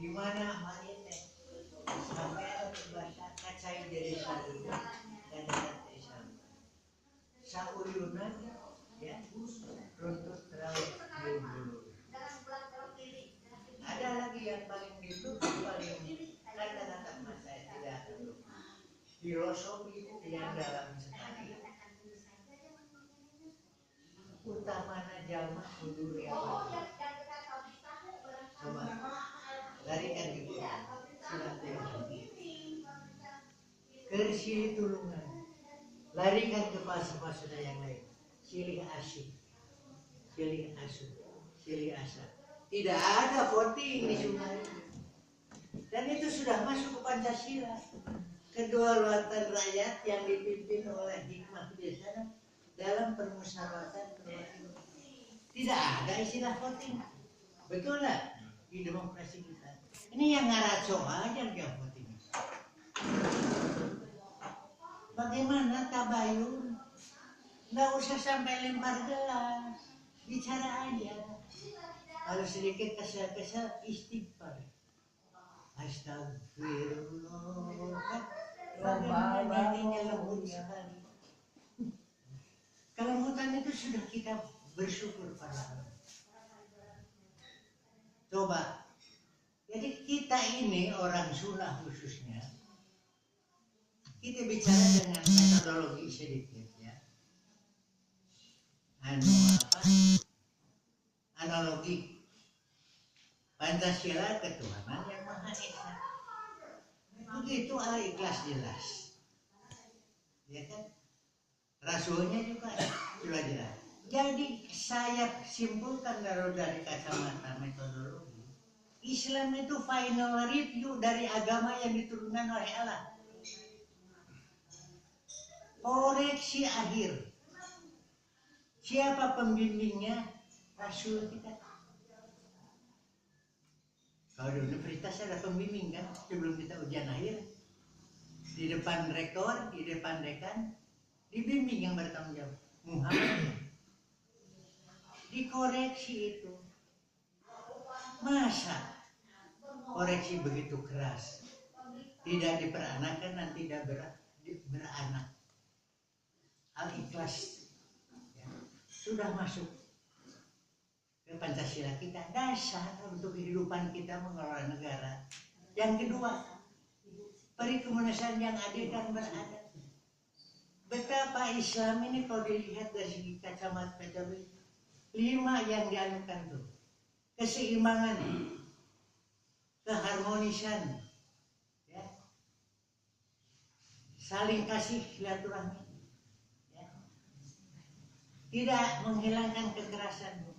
Gimana makanya sampai bahasa kacai jadi satu dan dari sama sauyunan ya runtut terlalu dulu. Ada lagi yang paling gitu paling kata-kata mas saya tidak tahu filosofi yang dalam sekali utamanya jamaah kudu yang coba larikan gitu silaturahmi kersi tulungan larikan ke fase-fase yang lain silih asyik silih asuh silih asa tidak ada voting di sungai dan itu sudah masuk ke Pancasila kedaulatan rakyat yang dipimpin oleh hikmah kebijaksanaan dalam permusyawaratan perwakilan tidak ada istilah voting betul lah di demokrasi kita ini yang ngaco aja yang voting bagaimana tabayun nggak usah sampai lempar gelas bicara aja kalau sedikit kesal-kesal istighfar astagfirullah bagaimana nyanyinya lembut sekali kelembutan itu sudah kita bersyukur pada Allah. Coba jadi kita ini orang Sunda khususnya kita bicara dengan metodologi sedikit ya analogi Pancasila ketuhanan yang Maha Esa begitu al-ikhlas jelas ya kan rasulnya juga sudah jelas jadi saya simpulkan dari kacamata metodologi Islam itu final review dari agama yang diturunkan oleh Allah koreksi akhir siapa pembimbingnya Rasul kita kalau di universitas ada pembimbing kan sebelum kita ujian akhir di depan rektor di depan dekan dibimbing yang bertanggung jawab Muhammad dikoreksi itu masa koreksi begitu keras tidak diperanakan dan tidak beranak al-ikhlas ya, sudah masuk ke Pancasila kita dasar untuk kehidupan kita mengelola negara yang kedua perikemanusiaan yang adil dan beradab betapa Islam ini kalau dilihat dari segi kacamata metodologi 5 yang dianukan tuh keseimbangan keharmonisan ya saling kasih silaturahmi ya. Tidak menghilangkan kekerasan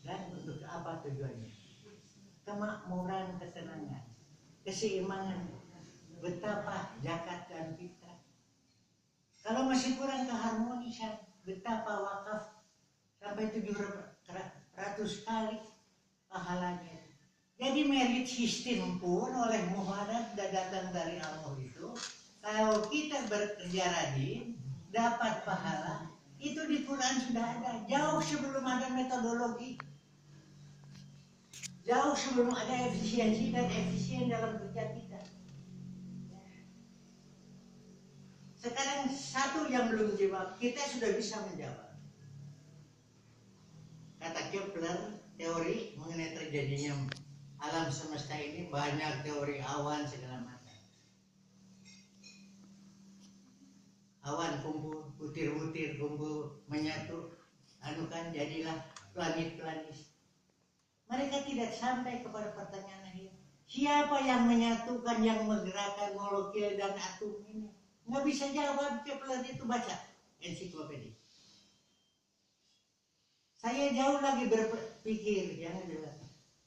dan untuk apa tujuannya kemakmuran ketenangan keseimbangan betapa zakat dan fitrah kalau masih kurang keharmonisan betapa wakaf sampai 700 kali pahalanya jadi merit sistem pun oleh Muhammad datang dari Allah itu kalau kita bekerja rajin dapat pahala itu di Quran sudah ada jauh sebelum ada metodologi jauh sebelum ada efisiensi dan efisien dalam kerja kita. Sekarang satu yang belum dijawab, kita sudah bisa menjawab. Kata Kepler, teori mengenai terjadinya alam semesta ini banyak teori awan segala macam. Awan kumpul, butir-butir kumpul, menyatu, anukan jadilah planet-planet. Mereka tidak sampai kepada pertanyaan akhir. Siapa yang menyatukan, yang menggerakkan molekul dan atom ini? Nggak bisa jawab. Kepler itu baca ensiklopedia. Saya jauh lagi berpikir yang jelas.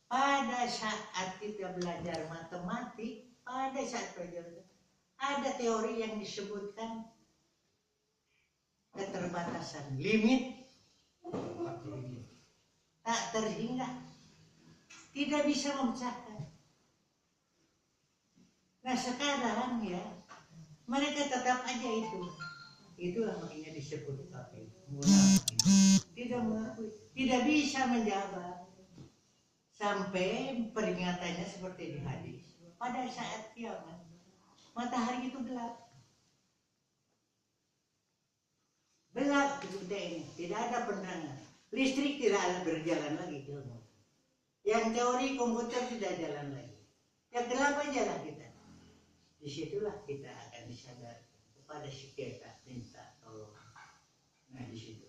Pada saat kita belajar matematik, pada saat belajar ada teori yang disebutkan keterbatasan, limit, tak terhingga. Tidak bisa memecahkan. Nah sekarang ya mereka tetap aja itu. Itulah makanya disebut kafir. Tidak mengakui, tidak bisa menjawab. Sampai peringatannya seperti di hadis. Pada saat kiamat, matahari itu gelap. Gelap di dunia ini, tidak ada penerangan. Listrik tidak ada berjalan lagi ke rumah. Yang teori komputer tidak jalan lagi. Ya gelap aja lah kita. Disitulah kita akan disadar kepada si kita minta tolong. Nah di situ.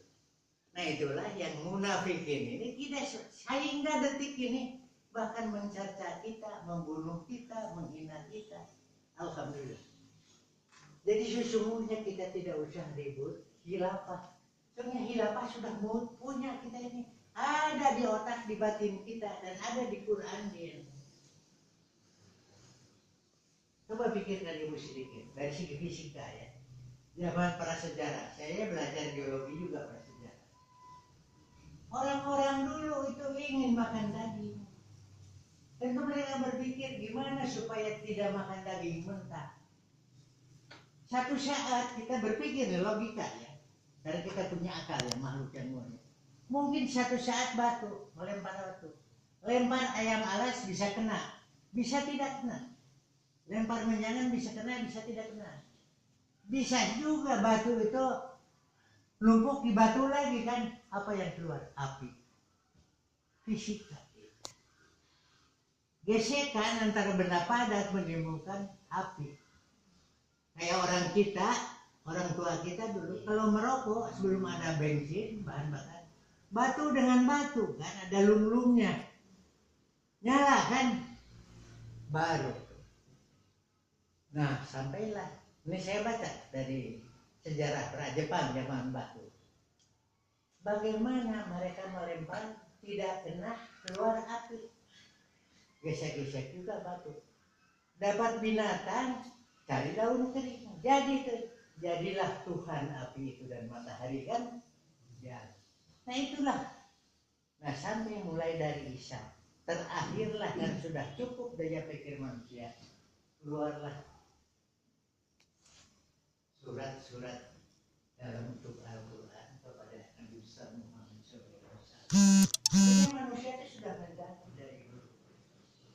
Nah itulah yang munafikin ini kita sehingga detik ini bahkan mencerca kita, membunuh kita, menghina kita. Alhamdulillah. Jadi sesungguhnya kita tidak usah ribut khilafah. Soalnya khilafah sudah punya kita ini. Ada di otak, di batin kita, dan ada di Quran dia. Coba pikirkan ibu sedikit dari segi fisika ya. Zaman prasejarah, saya belajar geologi juga prasejarah. Orang-orang dulu itu ingin makan daging. Tentu mereka berpikir gimana supaya tidak makan daging mentah. Satu saat kita berpikir logika ya, karena kita punya akal ya, makhluk yang mulia. Mungkin satu saat batu melempar batu, lempar ayam alas bisa kena, bisa tidak kena. Lempar menjangan bisa kena, bisa tidak kena. Bisa juga batu itu numpuk di batu lagi kan, apa yang keluar? Api. Fisika. Gesekan antara benda padat menimbulkan api. Kayak orang kita, orang tua kita dulu kalau merokok sebelum ada bensin, bahan bakar, batu dengan batu kan ada lung-lungnya, nyala kan, baru. Nah sampailah, ini saya baca dari sejarah Jepang zaman batu. Bagaimana mereka melempar tidak kena keluar api, gesek-gesek juga batu. Dapat binatang cari daun kering, jadilah Tuhan api itu dan matahari kan, ya. Nah itulah. Nah sampai mulai dari Isa, terakhirlah kan sudah cukup daya pikir manusia, keluarlah surat-surat dalam bentuk Al-Quran kepada Nabi Muhammad SAW. Ini manusia itu sudah menjadi dari dulu.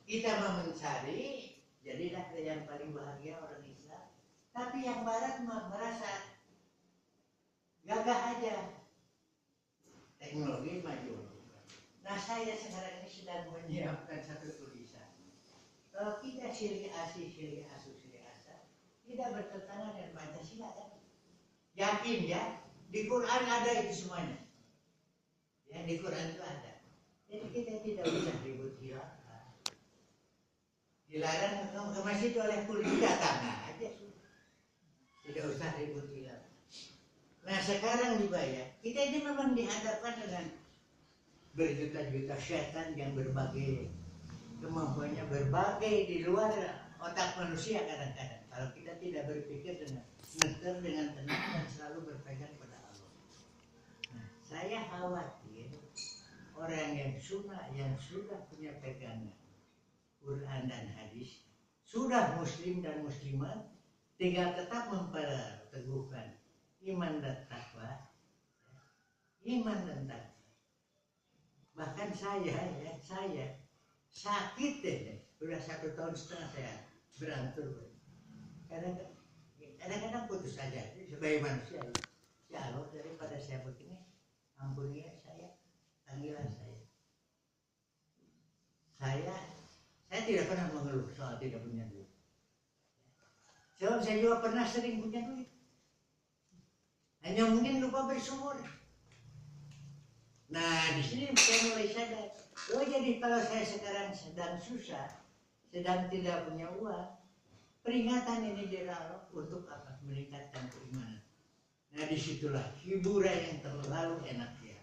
Kita mau mencari, jadilah yang paling bahagia orang Islam. Tapi yang Barat merasa gagah aja, teknologi maju. Nah saya sekarang ini sedang menyiapkan satu tulisan. Kalau kita Syiri Asi, Syiri Asu, Syiri Asa tidak bertentangan dengan Pancasila kan? Yakin ya? Di Quran ada itu semuanya. Ya di Quran itu ada. Jadi kita tidak usah ribut khilafah. Dilarang ke masjid oleh polisi, datang aja sudah. Tidak usah ribut khilafah. Nah sekarang juga ya, kita ini memang dihadapkan dengan berjuta-juta setan yang berbagai kemampuannya, berbagai di luar otak manusia kadang-kadang. Kalau kita tidak berpikir dengan neter, dengan tenang dan selalu berpegang pada Allah. Nah, saya khawatir orang yang sudah punya pegangan Quran dan hadis, sudah muslim dan muslimat, tinggal tetap memperteguhkan iman dan takwa, iman dan takwa. Bahkan saya sakit deh, sudah 1,5 tahun saya berangsur. Kadang-kadang putus saja sebagai manusia. Ya Allah, daripada saya begini, ampuni saya, panggilan saya. Saya tidak pernah mengeluh soal tidak punya duit. Sebab saya juga pernah sering punya duit. Hanya mungkin lupa bersyukur. Nah, di sini saya mulai sadar. Oh, jadi kalau saya sekarang sedang susah, sedang tidak punya uang, peringatan ini dari Allah untuk apa? Meningkatkan keimanan. Nah, disitulah hiburan yang terlalu enak ya.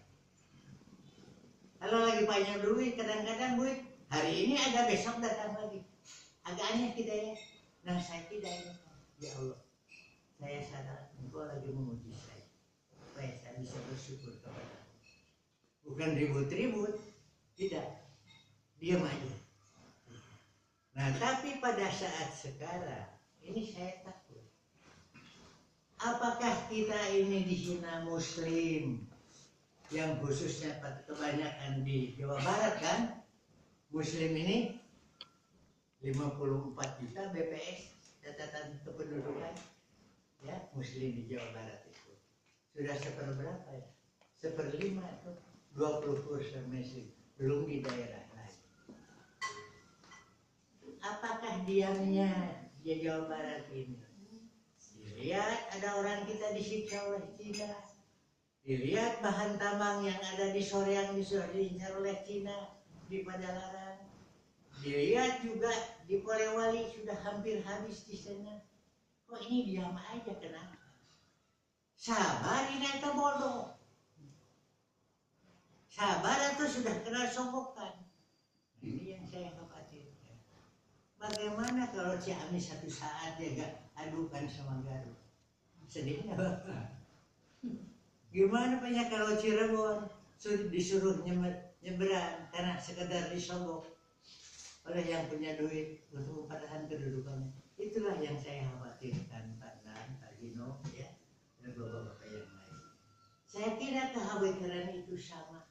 Kalau lagi banyak duit, kadang-kadang duit hari ini ada, besok datang lagi. Agak aneh kita ya. Nah, saya tidak ini. Ya Allah, saya sadar Engkau lagi memuji saya, supaya saya bisa bersyukur kepada. Bukan ribut-ribut, tidak, diam aja. Nah tapi pada saat sekarang ini saya takut, apakah kita ini dihina muslim yang khususnya kebanyakan di Jawa Barat kan, Muslim ini 54 juta BPS catatan kependudukan ya, Muslim di Jawa Barat itu sudah seperberapa ya? 1/5 itu 20% Muslim, belum di daerah lain. Apakah diamnya di Jawa Barat ini? Dilihat ada orang kita disiksa oleh Cina, dilihat bahan tambang yang ada di Soreang sudah diincar oleh Cina di Padalarang, dilihat juga di Polewali sudah hampir habis di sana. Kok ini diam aja, kenapa? Sabar, ini atau bodoh? Sabar atau sudah kena sogokan? Ini yang saya khawatirkan. Bagaimana kalau Ciamis satu saat dia gak adukan sama Garut? Sedihnya Bapak. Gimana Pak kalau Cirebon disuruh nyebrang karena sekedar disogok oleh yang punya duit untuk mempertahankan kedudukannya? Itulah yang saya khawatirkan Pak Nan, Pak Gino, ya, dan bapak-bapak yang lain. Saya kira kekhawatiran itu sama.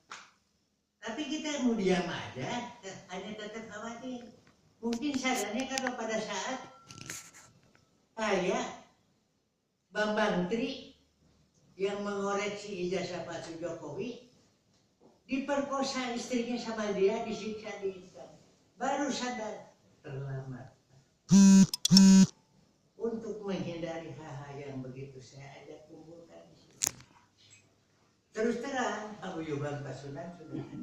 Tapi kita mau diam aja, hanya tetap khawatir. Mungkin sadarnya kalau pada saat kayak Bambang Tri yang mengoreksi ijazah Pak Jokowi, diperkosa istrinya sama dia, disiksa di Intan, baru sadar terlambat. Untuk menghindari hal-hal yang begitu, saya ajak kumpulkan di sini. Terus terang, paguyuban Pasundan sudah ada.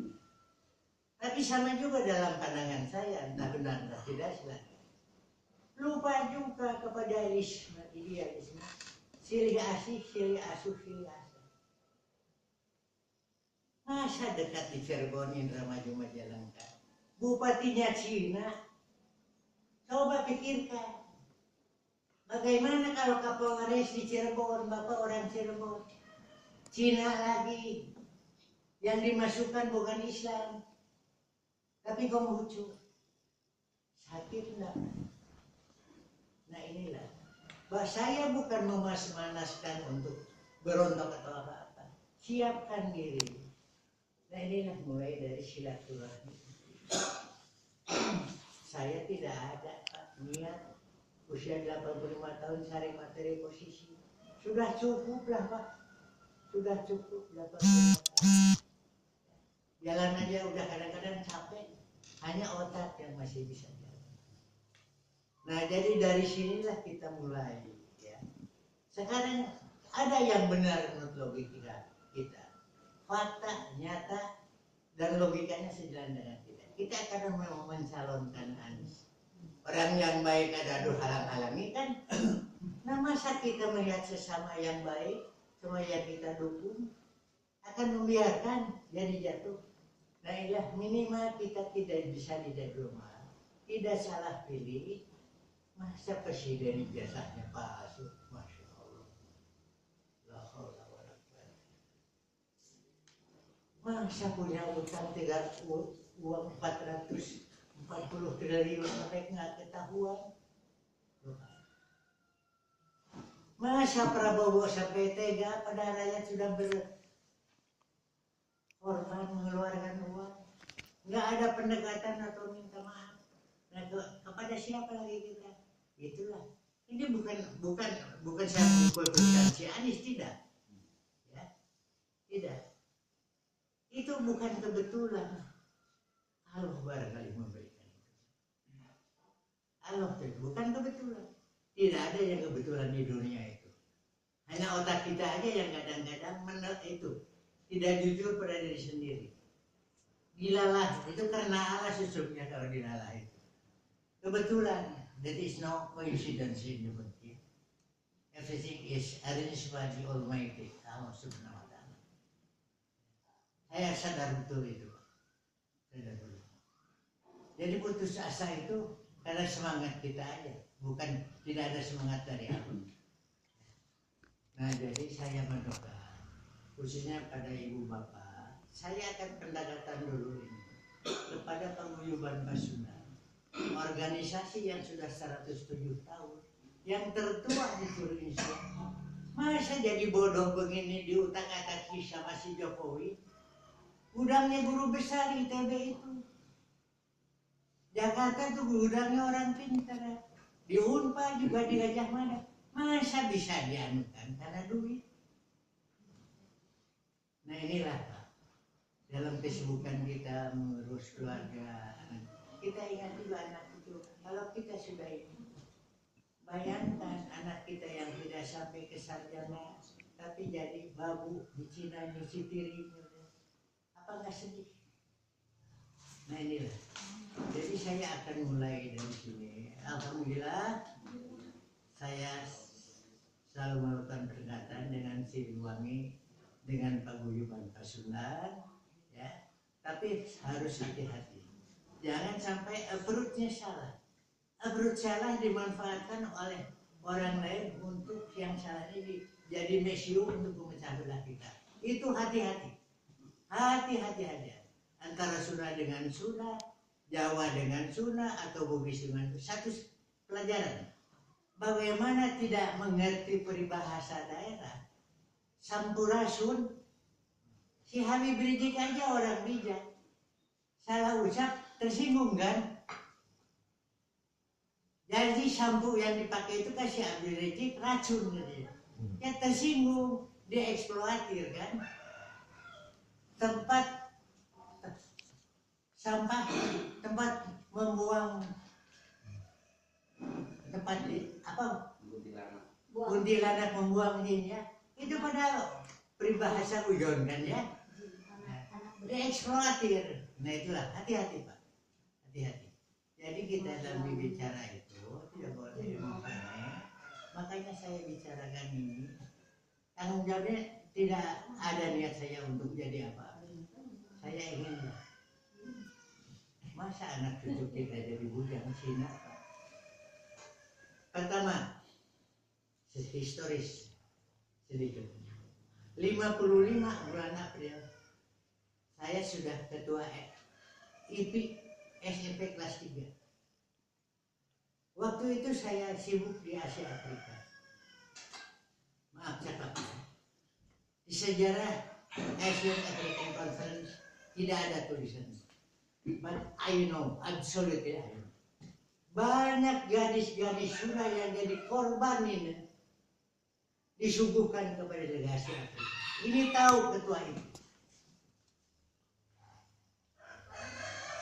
Tapi sama juga dalam pandangan saya, entah benar entah tidak, silakan. Lupa juga kepada idealisme. Silih asih, silih asuh, silih asah. Masa dekat di Cirebon, Indramayu, Majalengka, bupatinya Cina? Coba pikirkan. Bagaimana kalau Kapolres di Cirebon, Bapak orang Cirebon? Cina lagi. Yang dimasukkan bukan Islam, tapi Konghucu. Sakit enggak? Nah inilah. Bahwa saya bukan memas-manaskan untuk berontak atau apa-apa. Siapkan diri. Nah inilah mulai dari silaturahmi. Saya tidak ada Pak, niat usia 85 tahun cari materi posisi. Sudah cukup lah Pak. Sudah cukup 85 tahun. Jalan aja udah kadang-kadang capek. Hanya otak yang masih bisa jalan. Nah jadi dari sinilah kita mulai ya. Sekarang ada yang benar menurut logika kita, fakta, nyata, dan logikanya sejalan dengan kita. Kita akan mencalonkan Anies. Orang yang baik ada aduh halang-halangi kan. Nah masa kita melihat sesama yang baik, semua yang kita dukung, akan membiarkan jadi jatuh. Nah inilah minimal kita tidak bisa didegroma, tidak salah pilih. Masa presiden ijazahnya palsu, Masya Allah. La haula wa la quwwata. Masa punya utang uang 440 triliun mereka nggak ketahuan. Masa Prabowo sampai tega pada rakyat sudah berkorban mengeluarkan uang, nggak ada pendekatan atau minta maaf. Nah, kepada siapa lagi kita? Itulah. Ini bukan saya mengkulturkan si Anies, tidak. Ya. Tidak. Itu bukan kebetulan. Allah barangkali memberikan itu. Allah itu bukan kebetulan. Tidak ada yang kebetulan di dunia itu. Hanya otak kita aja yang kadang-kadang itu tidak jujur pada diri sendiri. Dilalah itu karena Allah sesungguhnya kalau dilalah itu. Kebetulan. That is no coincidence in the world. Everything is arranged by the Almighty, Allah Subhanahu wa Ta'ala. Saya sadar betul itu. Jadi putus asa itu karena semangat kita aja, bukan tidak ada semangat dari Allah. Nah jadi saya mendoakan, khususnya pada ibu bapak, saya akan pendekatan dulu ini kepada paguyuban Pasundan. Organisasi yang sudah 107 tahun, yang tertua di seluruh Indonesia, masa jadi bodoh begini diutak-atik sama si Jokowi? Gudangnya guru besar ITB itu, Jakarta tuh gudangnya orang pintar. Di Unpad juga di Gajah Mada. Masa bisa dianukan karena duit? Nah inilah Pak, dalam kesibukan kita mengurus keluarga, kita ingat juga anak itu. Kalau kita sudah ini, bayangkan anak kita yang tidak sampai ke sarjana, tapi jadi babu di Cina nyuci piring, apa nggak sedih? Nah inilah. Jadi saya akan mulai dari sini. Alhamdulillah, saya selalu melakukan pendekatan dengan Siliwangi, dengan paguyuban Pasundan, ya. Tapi harus hati-hati. Jangan sampai approach-nya salah. Approach salah dimanfaatkan oleh orang lain untuk yang salah ini jadi mesiu untuk memecah belah kita. Itu hati-hati. Hati-hati aja. Antara Sunda dengan Sunda, Jawa dengan Sunda, atau Bugis dengan satu pelajaran. Bagaimana tidak mengerti peribahasa daerah, sampurasun, si Habib Rizik aja orang bijak, salah ucap tersinggung kan? Jadi sampo yang dipakai itu kasih Habib Rizik racun gitu. Ya tersinggung, dieksploatir kan? Tempat sampah, tempat membuang, tempat apa? Kuntilanak membuang ini ya. Itu pada peribahasa ujon kan ya. Dieksploatir. Nah itulah, hati-hati Pak. Hati-hati. Jadi kita dalam berbicara itu tidak boleh emosional. Makanya saya bicarakan ini. Tanggung jawabnya tidak ada niat saya untuk jadi apa. Saya ingin, masa anak cucu kita jadi bujang Cina Pak. Pertama, historis sedikit. 55 bulan April saya sudah ketua IP SMP kelas 3. Waktu itu saya sibuk di Asia Afrika. Maaf cakap. Di sejarah Asian African Conference tidak ada tulisan. But I know, absolutely I know. Banyak gadis-gadis Sunda yang jadi korban ini disuguhkan kepada delegasi Afrika. Ini tahu ketua ini.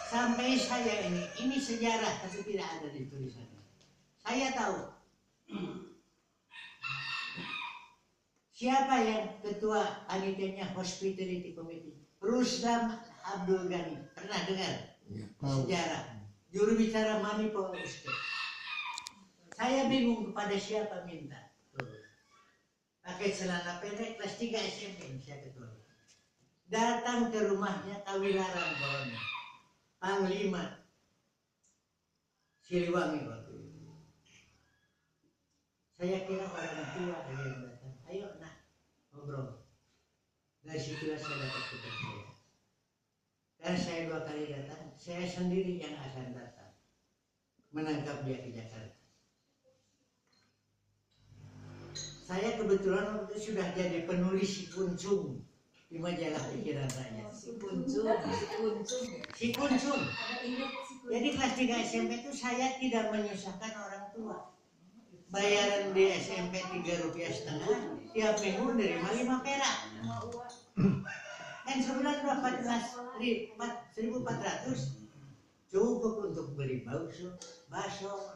Sampai saya ini sejarah tapi tidak ada di tulisannya. Saya tahu siapa yang ketua panitianya Hospitality Committee. Rustam Abdul Ghani. Pernah dengar? Ya, sejarah. Juru bicara Mami Polske. Saya bingung kepada siapa minta. Pakai celana pendek kelas 3 SMP saya ketua. Datang ke rumahnya Kawilaran bawahnya. Panglima Siliwangi waktu itu. Saya kira orang tua yang datang. Ayo nak ngobrol. Dari situlah saya dapat kepercayaan. Dan saya 2 kali datang, saya sendiri yang akan datang menangkap dia ke Jakarta. Saya kebetulan waktu itu sudah jadi penulis si Kuncung di majalah Pikiran Rakyat. Si Kuncung. Jadi kelas 3 SMP itu saya tidak menyusahkan orang tua. Bayaran di SMP 3,5 rupiah, tiap minggu nerima 5 perak. Kan sebulan dapat 1.400, cukup untuk beli bakso,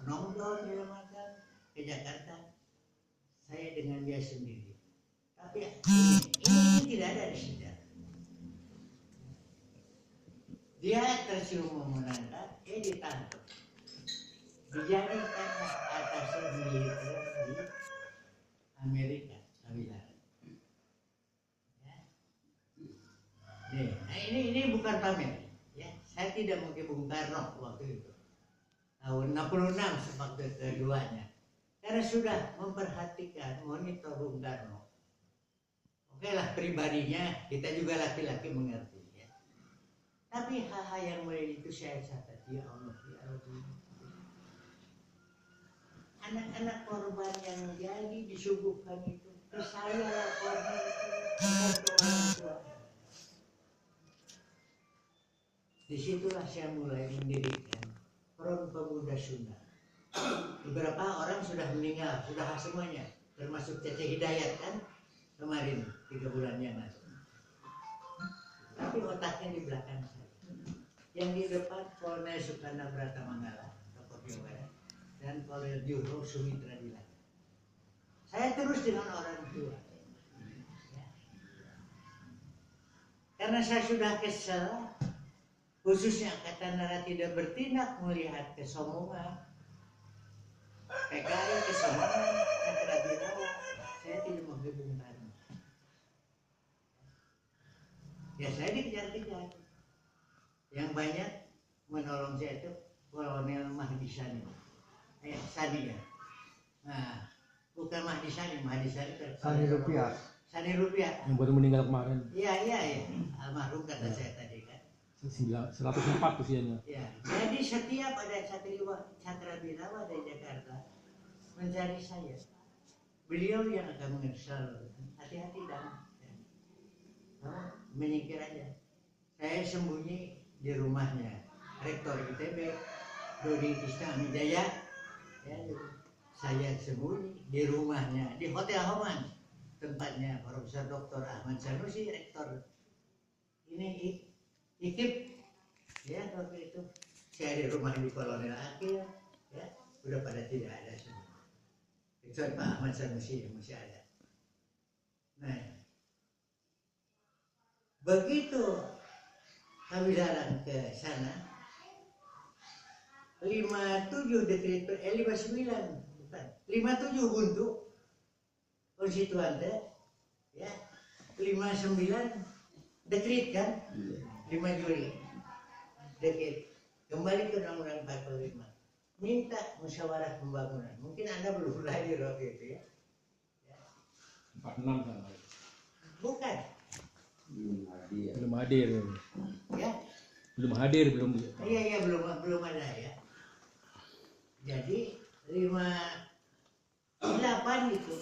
nonton segala macam ke Jakarta. Saya dengan dia sendiri. Tapi ini tidak ada di sejarah. Dia tercium memenangkan, dia ditangkap. Dijadikan atas militer di Amerika, Kawilaran. Ya. Nah ini bukan pamer. Ya, saya tidak mungkin Bung Karno waktu itu. Tahun 66 waktu keduanya. Karena sudah memperhatikan monitor Bung Karno. Oke lah pribadinya kita juga laki-laki mengerti. Ya. Tapi hal-hal yang mulai itu saya catat ya Allah ya Allah. Anak-anak korban yang jadi disuguhkan itu ke saya lapornya itu ke orang tua. Disitulah saya mulai mendirikan Front Pemuda Sunda. Beberapa orang sudah meninggal, sudah semuanya, termasuk Cece Hidayat kan kemarin 3 bulan yang lalu. Tapi otaknya di belakang saya. Yang di depan Kolonel Sukarno Bratamanggala, tokoh Jawa Barat, dan Kolonel Juhro Sumitra Dilaga. Saya terus dengan orang tua. Ya. Karena saya sudah kesel, khususnya Angkatan Darat tidak bertindak melihat kesombongan, PKI kesombongan, Cakrabirawa, saya tidak menghubungkan. Ya saya dikejar-kejar. Yang banyak menolong saya itu Kolonel Mahdi Sani. Sani ya. Nah, bukan Mahdi Sani Sani Rupiah. Sani Rupiah. Yang baru meninggal kemarin. Iya. Almarhum kata saya tadi kan. 104 usianya. Ya, jadi setiap ada Cakrabirawa dari Jakarta mencari saya. Beliau yang akan mengesal. Hati-hati dan menyingkir aja. Saya sembunyi di rumahnya Rektor ITB Dodi Tisnamijaya. Ya, saya sembunyi di rumahnya di Hotel Homan, tempatnya Profesor Dr. Ahmad Sanusi, Rektor ini IKIP. Ya, waktu itu saya di rumah di Kolonel Akil. Ya, udah pada tidak ada semua. Kecuali Pak Ahmad Sanusi yang masih ada. Nah, begitu kami datang ke sana, 57 dekret 59 bukan 57 buntu konstituante, ya 59 dekret kan, 5 Juli dekret kembali ke Undang-Undang 45 minta musyawarah pembangunan. Mungkin Anda belum lahir waktu itu ya. 46 kan? Bukan. Belum hadir. Ya. Belum hadir. Iya belum ada ya. Jadi 58 itu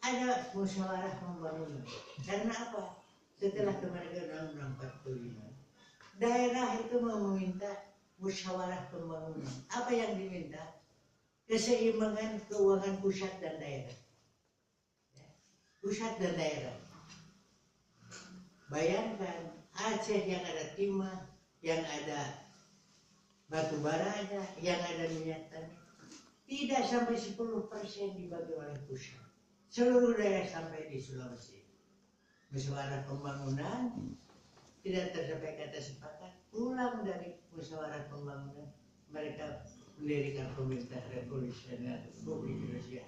ada musyawarah pembangunan. Karena apa? Setelah kemerdekaan Undang-Undang 45, daerah itu meminta musyawarah pembangunan. Apa yang diminta? Keseimbangan keuangan pusat dan daerah. Ya. Pusat dan daerah. Bayangkan Aceh yang ada timah, yang ada batu baranya, yang ada minyak tanah, tidak sampai 10% dibagi oleh pusat. Seluruh daerah sampai di Sulawesi. Musyawarah pembangunan tidak tercapai kata sepakat. Pulang dari musyawarah pembangunan, mereka mendirikan pemerintah revolusioner Republik Indonesia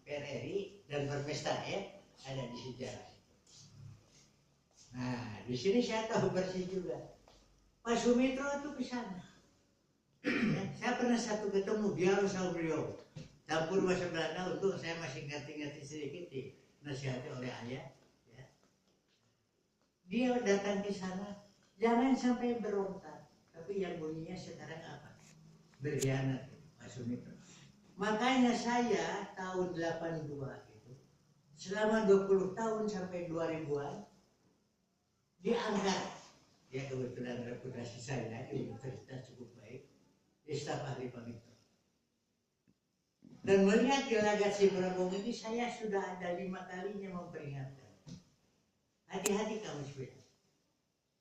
PRRI dan berpesta ya, ada di sejarah. Nah, di sini saya tahu persis juga. Pak Sumitro itu ke sana. Ya, saya pernah satu ketemu dialog sama beliau. Campur bahasa Belanda untuk saya masih ngerti-ngerti sedikit dinasihati oleh ayah. Ya. Dia datang ke sana, jangan sampai berontak. Tapi yang bunyinya sekarang apa? Berkhianat, Pak Sumitro. Makanya saya tahun 82 itu, selama 20 tahun sampai 2000-an, diangkat, ya kebetulan reputasi saya di universitas cukup baik, di staf ahli Pamito. Dan melihat gelagat si Prabowo ini, saya sudah ada 5 kalinya memperingatkan. Hati-hati kamu sepeda.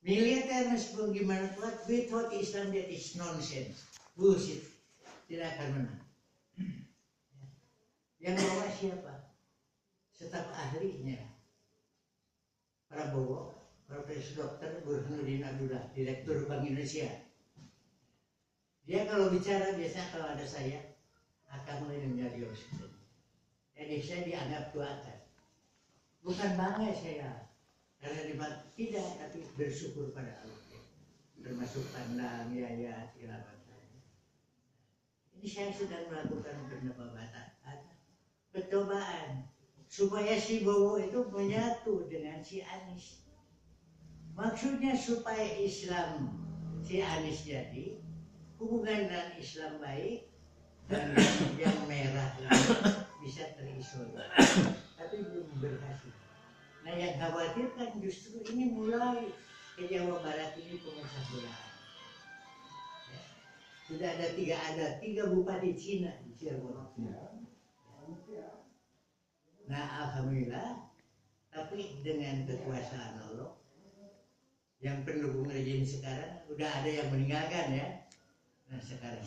Militer meskipun gimana kuat, without Islam that is nonsense, bullshit, tidak akan menang. Yang bawa siapa? Staf ahlinya Prabowo, Profesor Dr. Burhanuddin Abdullah, Direktur Bank Indonesia. Dia kalau bicara biasanya kalau ada saya akan mulai menjadi host. Jadi saya dianggap tuakan. Bukan bangga saya karena tidak, tapi bersyukur pada Allah. Termasuk pandang, ya segala macam. Ini saya sedang melakukan percobaan supaya si Bowo itu menyatu dengan si Anies. Maksudnya supaya Islam si Anies jadi, hubungan dengan Islam baik, dan yang merah bisa terisolir. Tapi belum berhasil. Nah yang khawatirkan justru ini mulai ke Jawa Barat ini pemecah belah. Ya. sudah ada tiga bupati Cina di Cirebon. Nah, alhamdulillah, tapi dengan kekuasaan Allah yang pendukung rejim sekarang udah ada yang meninggalkan ya. Nah sekarang,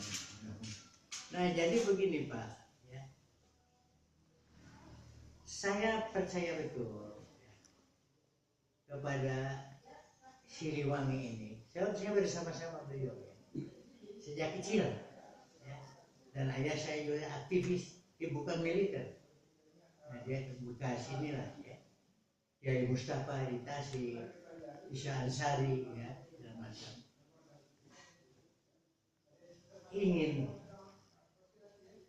nah jadi begini Pak, ya. Saya percaya betul kepada Siliwangi ini. Saya bersama-sama beliau ya. Sejak kecil, ya. Dan ayah saya juga aktivis, bukan militer. Nah, dia ke Bekasi inilah ya. Kiai Mustafa di Tasik, Isya Ansari ya, dan macam. Ingin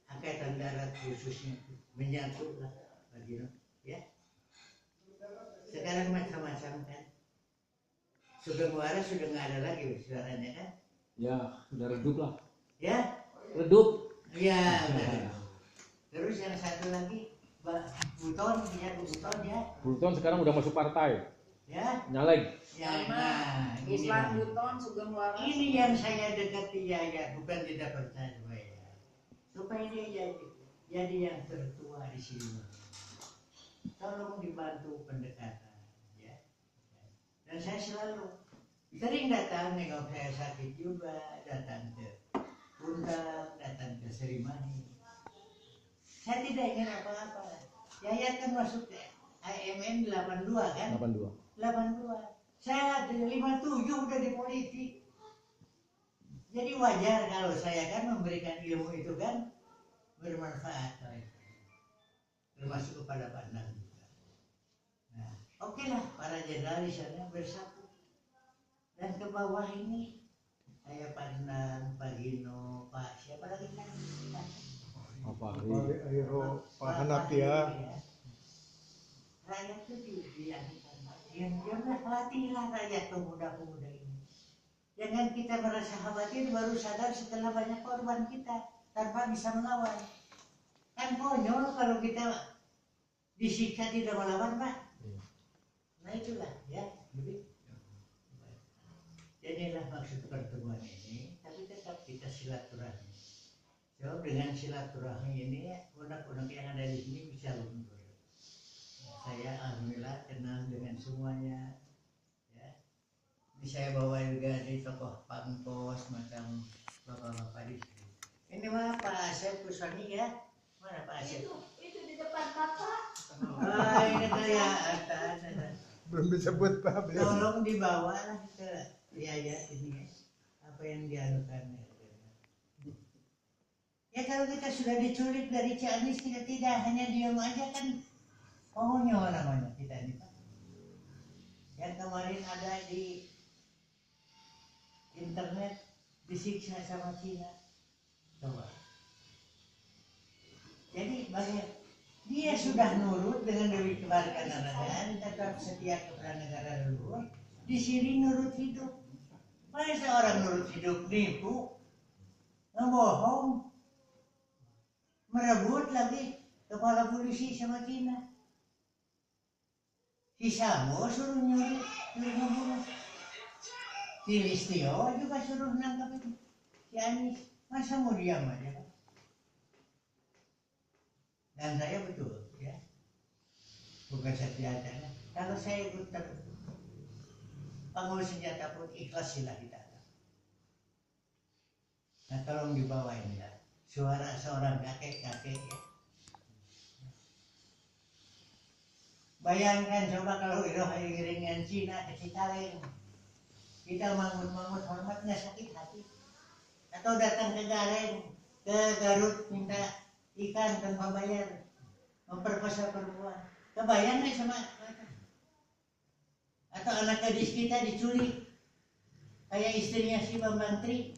Angkatan Darat khususnya menyatu lah bagi ya. Sekarang macam-macam kan. Sugeng Waras sudah nggak ada lagi suaranya kan? Ya, udah redup lah. Ya? Redup. Iya. Terus yang satu lagi Buton ya. Buton sekarang udah masuk partai. Ya. Nyaleg. Ya, nah, Islam Buton Sugeng Waras. Ini yang saya dekati ya, bukan tidak percaya supaya dia jadi yang tertua di sini. Tolong dibantu pendekatan, ya. Dan saya selalu sering datang nengok saya sakit juga, datang ke Undang, datang ke Serimahi. Saya tidak ingin apa-apa. Yayat kan masuk ke IMN 82 kan? 82. Saya 57 udah di politik. Jadi wajar kalau saya kan memberikan ilmu itu kan bermanfaat. Termasuk kepada Pandang juga. Nah, oke lah para jenderal di sana bersatu. Dan ke bawah ini saya Pandang, Pak Gino, Pak siapa lagi kan? Apa? Pak Hanafi ya. Rakyat itu diamlah latihlah rakyat pemuda-pemuda ini. Jangan kita merasa khawatir baru sadar setelah banyak korban kita tanpa bisa melawan. Kan konyol kalau kita disiksa tidak melawan Pak. Nah itulah ya. Inilah maksud pertemuan ini. Tapi tetap kita silaturahmi. So dengan silaturahmi ini undang-undang yang ada di sini bisa luntur. Saya alhamdulillah kenal dengan semuanya. Ya. Ini saya bawa juga di tokoh Pangkos macam bapak-bapak di sini. Ini mana Pak Asep Kuswani ya? Mana Pak Asep? Itu di depan Bapak. Ah ini kelihatan. Belum disebut Pak. Tolong dibawa lah ke Yayat ini ya. Apa yang dialukan. Ya kalau kita sudah diculik dari Ciamis tidak hanya diam aja kan konyol namanya kita ini Pak. Yang kemarin ada di internet disiksa sama Cina. Coba. Jadi banyak dia sudah nurut dengan Dewi Kewarganegaraan, tetap setia kepada negara leluhur, di sini nurut hidup. Masa orang nurut hidup nipu, ngebohong, merebut lagi kepala polisi sama Cina. Si Samo suruh nyuri, suruh ngebunuh. Si Listio juga suruh nangkap itu. Si Anis, masa mau diam aja Pak? Dan saya betul, ya. Bukan setia aja. Kalau saya ikut panggul senjata pun ikhlas sila kita. Nah tolong dibawa ini ya. Suara seorang kakek-kakek ya. Bayangkan coba kalau iring-iringan Cina ke Cicaleng. Kita mangut-mangut hormatnya sakit hati. Atau datang ke Gareng, ke Garut minta ikan tanpa bayar. Memperkosa perempuan. Kebayang nggak sama atau anak gadis kita diculik kayak istrinya si Bambang Tri,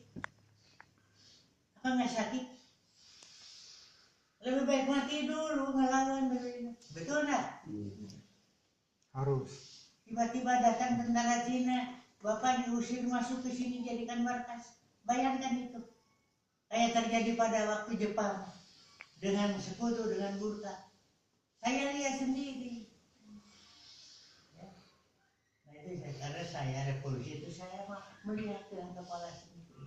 apa nggak sakit? Lebih baik mati dulu ngelawan dulu. Betul nggak? Harus. Tiba-tiba datang tentara Cina, bapak diusir masuk ke sini jadikan markas. Bayangkan itu. Kayak terjadi pada waktu Jepang dengan sekutu dengan Gurkha. Saya lihat sendiri. Karena saya revolusi itu saya melihat dengan kepala sendiri.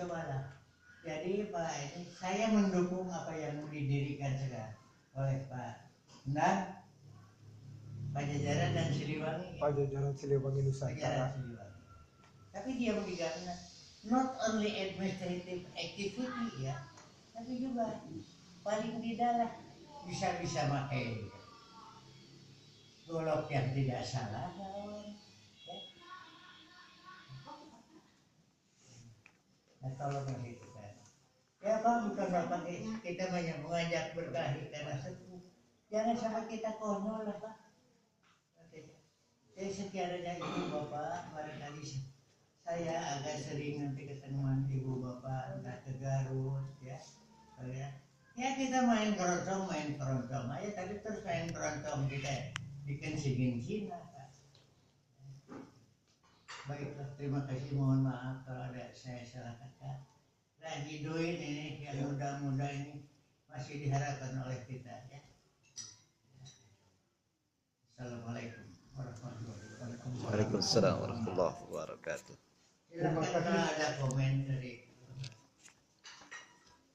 cobalah. Jadi Pak ini saya mendukung apa yang didirikan sekarang oleh Pak Endang, Pajajaran dan Siliwangi. Pajajaran Siliwangi Pajajaran Nusantara. Siliwangi. Tapi dia menggigantnya not only administrative activity ya, tapi juga paling tidak lah bisa pakai golok yang tidak salah kawan. Ya. Nah, tolong itu kan. Ya Pak, bukan Bapak kita banyak mengajak berkahit karena sepuh. Jangan sampai kita konyol lah Pak. Oke. Jadi sekiranya Ibu Bapak barangkali saya agak sering nanti ketemuan Ibu Bapak entah ke Garut ya. Ya kita main keroncong aja tadi terus main keroncong kita dikencingin Cina Pak. Baiklah, terima kasih, mohon maaf kalau ada saya salah kata. Nah, hiduin ini yang muda-muda ini masih diharapkan oleh kita ya. Assalamualaikum warahmatullahi wabarakatuh. Waalaikumsalam warahmatullahi wabarakatuh. Silakan kalau ada komen dari.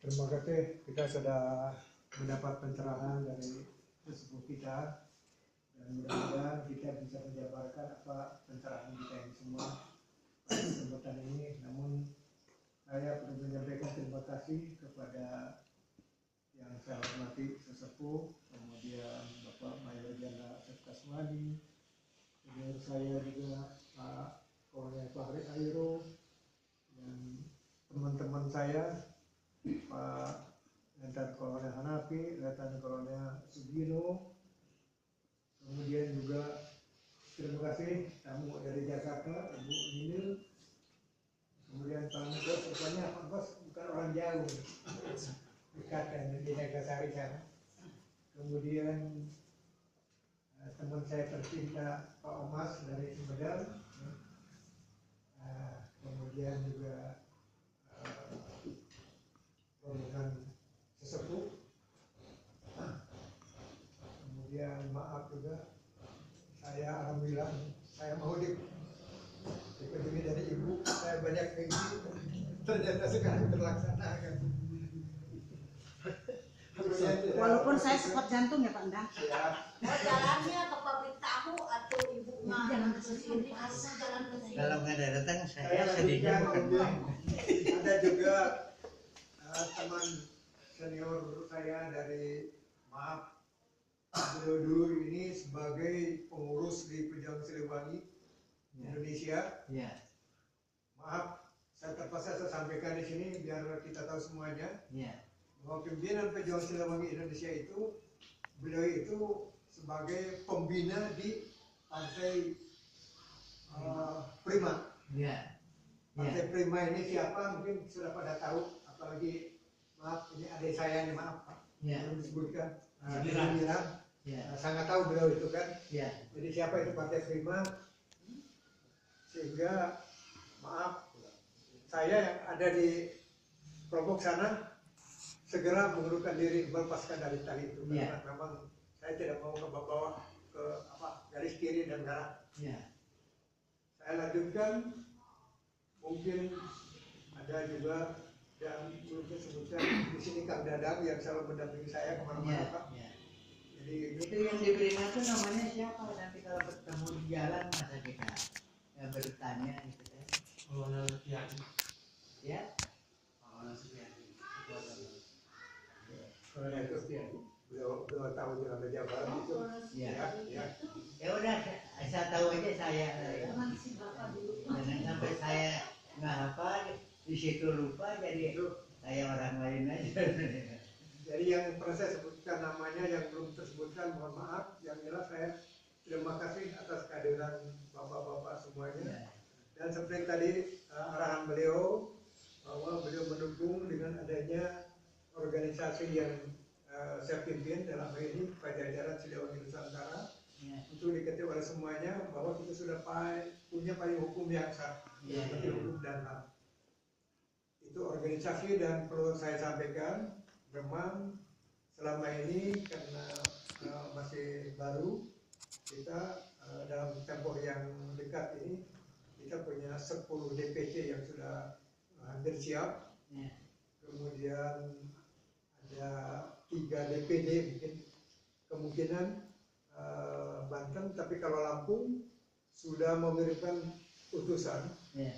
Terima kasih, kita sudah mendapat pencerahan dari sesepuh kita, dan mudah-mudahan kita bisa menjabarkan apa pencerahan kita ini semua pada kesempatan ini. Namun saya perlu menyampaikan terima kasih kepada yang saya hormati sesepuh, kemudian Bapak Mayor Jenderal Asep Kasmani, kemudian saya juga Pak Kolonel Fahri Airo, dan teman-teman saya Pak Letnan Kolonel Hanafi, Letnan Kolonel Sugino, kemudian juga terima kasih tamu dari Jakarta, Ibu Ninil, kemudian Pak Bos, rupanya Pak Bos bukan orang jauh, dekat di Neglasari sana. Kemudian teman saya tercinta Pak Omas dari Sumedang, kemudian juga rombongan sesepuh, kemudian maaf juga saya alhamdulillah saya mau dikunjungi dari ibu, saya banyak mimpi ternyata sekarang terlaksana kan. Walaupun saya sempat jantung ya Pak Endang. Siap. Oh, jalannya ke pabrik tahu atau ibunya Jangan ke sendiri asal jalan ke sini. Kalau nggak ada datang Saya saya sedihnya lanjutkan, bukan kemudian main. ada juga teman senior saya dari maaf beliau dulu ini sebagai pengurus di Pejuang Siliwangi Indonesia. Ya, Maaf, saya terpaksa saya sampaikan di sini biar kita tahu semuanya ya, bahwa pimpinan Pejuang Siliwangi Indonesia itu beliau itu sebagai pembina di Partai Prima. ya, Partai Prima ini siapa mungkin sudah pada tahu, apalagi maaf ini adik saya nih, maaf Pak, ya, belum disebutkan. Sembilan. Ya, Sangat tahu beliau itu kan. ya. Jadi siapa itu Partai Prima, sehingga maaf saya yang ada di kelompok sana segera mengundurkan diri, melepaskan dari tali itu karena memang saya tidak mau ke bawah ke garis kiri dan kanan. Ya, Saya lanjutkan, mungkin ada juga yang belum saya sebutkan di sini Kang Dadang yang selalu mendampingi saya kemana-mana ya, Pak. ya. Jadi Itu yang diberi nama namanya siapa? Nanti kalau bertemu di jalan masa kita bertanya gitu kan? Kolonel Setiadi. Ya, Kolonel Setiadi. kalau itu beliau tahu jalan Jawa Barat itu. ya. Ya. Ya udah, saya tahu aja saya. Jangan sampai saya nggak hafal di situ lupa jadi saya orang lain aja. Jadi yang pernah saya sebutkan namanya yang belum tersebutkan mohon maaf. Yang jelas saya terima kasih atas kehadiran bapak-bapak semuanya. Dan seperti tadi arahan beliau bahwa beliau mendukung dengan adanya organisasi yang saya pimpin dalam hal ini Pajajaran Siliwangi Nusantara untuk diketahui oleh semuanya bahwa kita sudah punya payung hukum yang sah, seperti hukum dan HAM. Itu organisasi dan perlu saya sampaikan memang selama ini karena masih baru kita dalam tempoh yang dekat ini kita punya 10 DPC yang sudah hampir siap. Ya. Kemudian ada 3 DPD mungkin kemungkinan Banten, tapi kalau Lampung sudah mengirimkan utusan, Ya.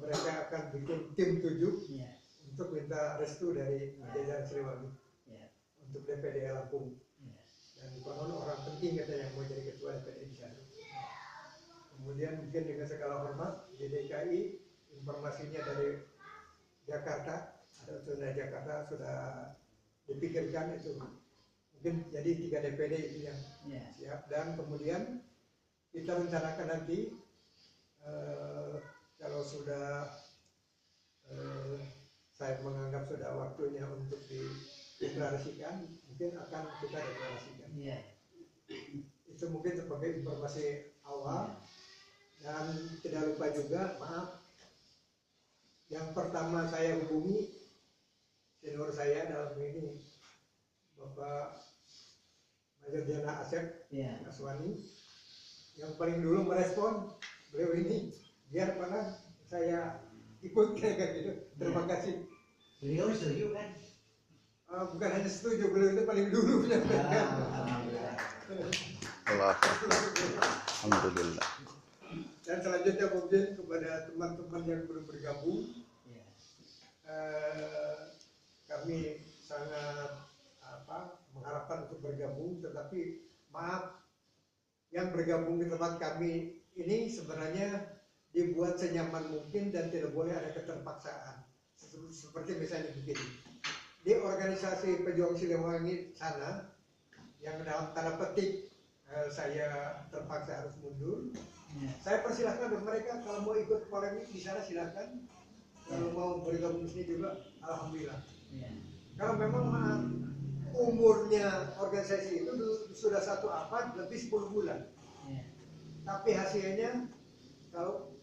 mereka akan bikin tim 7 Ya. untuk minta restu dari jajaran Siliwangi Ya. untuk DPD Lampung. Ya. Dan konon orang penting katanya yang mau jadi ketua DPD di sana. Kemudian mungkin dengan segala hormat di DKI informasinya dari Jakarta, ada utusan dari Jakarta sudah dipikirkan itu mungkin jadi 3 DPD itu yang Ya. siap. Dan kemudian kita rencanakan nanti kalau sudah saya menganggap sudah waktunya untuk dideklarasikan, mungkin akan kita deklarasikan. Ya. Itu mungkin sebagai informasi awal. Dan tidak lupa juga, maaf, yang pertama saya hubungi senior saya dalam ini, Bapak Major Diana Asep Ya. Aswani, yang paling dulu merespon beliau ini, biar pernah saya ikut kayak gitu. Terima kasih. Beliau setuju kan? Bukan hanya setuju, beliau itu paling dulu menyampaikan. Alhamdulillah. Allah. Alhamdulillah. Dan selanjutnya mungkin kepada teman-teman yang belum bergabung, Ya. kami sangat mengharapkan untuk bergabung, tetapi maaf, yang bergabung di tempat kami ini sebenarnya dibuat senyaman mungkin dan tidak boleh ada keterpaksaan. Seperti misalnya begini, di organisasi Pejuang Siliwangi sana, yang dalam tanda petik saya terpaksa harus mundur. Ya. Saya persilahkan untuk mereka kalau mau ikut polemik di sana silakan. Kalau mau bergabung di sini juga, alhamdulillah. Ya. Kalau memang maaf, umurnya organisasi itu sudah 1 abad lebih 10 bulan. Ya. Tapi hasilnya, kalau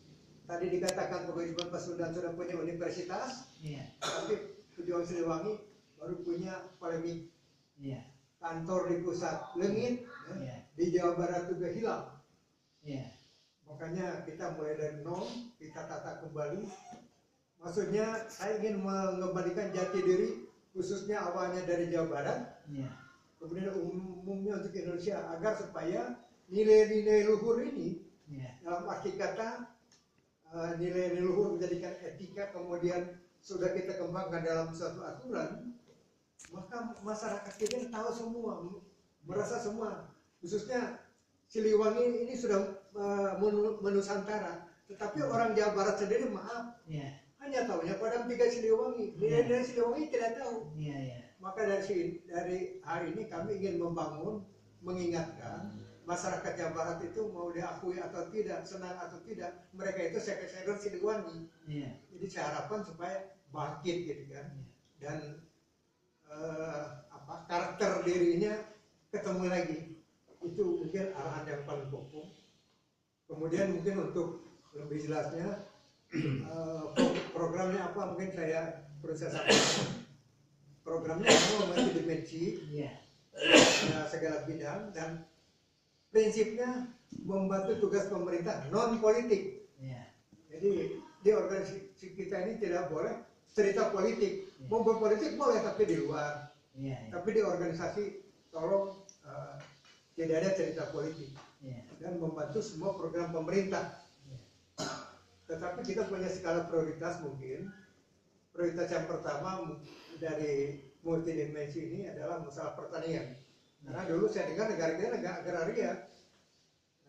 tadi dikatakan Paguyuban Pasundan sudah punya universitas, Ya. tapi Pejuang Siliwangi baru punya polemik. Ya. Kantor di pusat Lengit, Ya. di Jawa Barat juga hilang. Ya. Makanya kita mulai dari nol, kita tata kembali. Maksudnya saya ingin mengembalikan jati diri, khususnya awalnya dari Jawa Barat, Ya. kemudian umumnya untuk Indonesia, agar supaya nilai-nilai luhur ini, Ya. dalam arti kata nilai-nilai luhur menjadikan etika, kemudian sudah kita kembangkan dalam suatu aturan, maka masyarakat kita tahu semua, merasa semua, khususnya Siliwangi ini sudah menusantara, tetapi orang Jawa Barat sendiri maaf, Ya. hanya tahunya Padang 3 Siliwangi, nilai-nilai Siliwangi tidak tahu. Ya. Ya. Maka dari hari ini kami ingin membangun, mengingatkan masyarakat Jawa Barat itu mau diakui atau tidak, senang atau tidak, mereka itu sekunder Siliwangi. Ya. Jadi saya harapkan supaya bangkit gitu kan, dan karakter dirinya ketemu lagi. Itu mungkin arahan yang paling pokok. Kemudian mungkin untuk lebih jelasnya programnya apa mungkin saya proses programnya semua multidimensi, Ya. segala bidang, dan prinsipnya membantu tugas pemerintah non politik. Ya. Jadi di organisasi kita ini tidak boleh cerita politik. Mau berpolitik boleh tapi di luar. Ya. Tapi di organisasi tolong tidak ada cerita politik. Ya. Dan membantu semua program pemerintah. Tetapi kita punya skala prioritas mungkin. Prioritas yang pertama dari multidimensi ini adalah masalah pertanian. Karena dulu saya dengar negara kita negara agraria.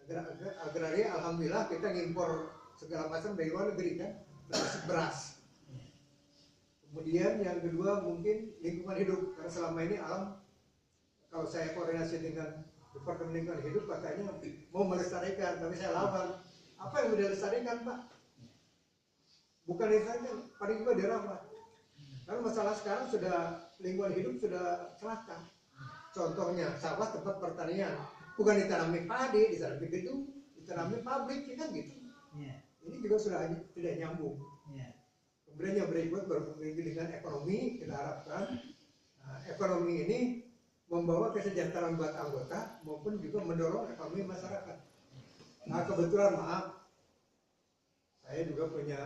Negara agraria, alhamdulillah kita ngimpor segala macam dari luar negeri kan, termasuk beras. Kemudian yang kedua mungkin lingkungan hidup. Karena selama ini alam, kalau saya koordinasi dengan Departemen Lingkungan Hidup katanya mau melestarikan, tapi saya lawan. Apa yang sudah dilestarikan, Pak? Bukan dilestarikan, paling juga dirawat. Karena masalah sekarang sudah lingkungan hidup sudah celaka. Contohnya sawah tempat pertanian, bukan ditanami padi, ditanami gedung, ditanami pabrik, kan gitu. Ini juga sudah tidak nyambung. Kemudian yang berikut berhubungan dengan ekonomi, kita harapkan ekonomi ini membawa kesejahteraan buat anggota maupun juga mendorong ekonomi masyarakat. Nah kebetulan maaf, saya juga punya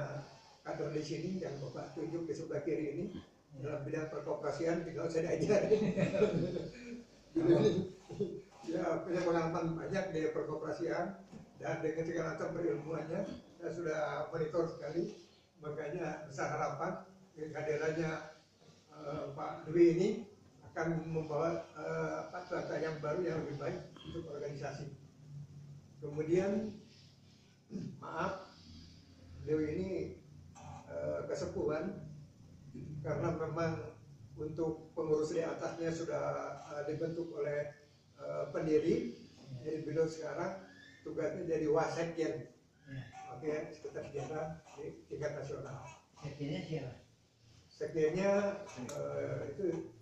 kader di sini yang Bapak tunjuk di sebelah kiri ini dalam bidang perkoperasian tidak usah diajarin. Ya, punya pengalaman banyak di perkoperasian dan dengan segala macam perilmuannya saya sudah monitor sekali, makanya besar harapan kehadirannya Pak Dwi ini akan membawa data yang baru yang lebih baik untuk organisasi. Kemudian maaf, beliau ini kesepuhan karena memang untuk pengurus di atasnya sudah dibentuk oleh pendiri, jadi beliau sekarang tugasnya jadi wasekjen, oke, sekretaris jenderal di tingkat nasional. Sekjennya siapa? Sekjennya itu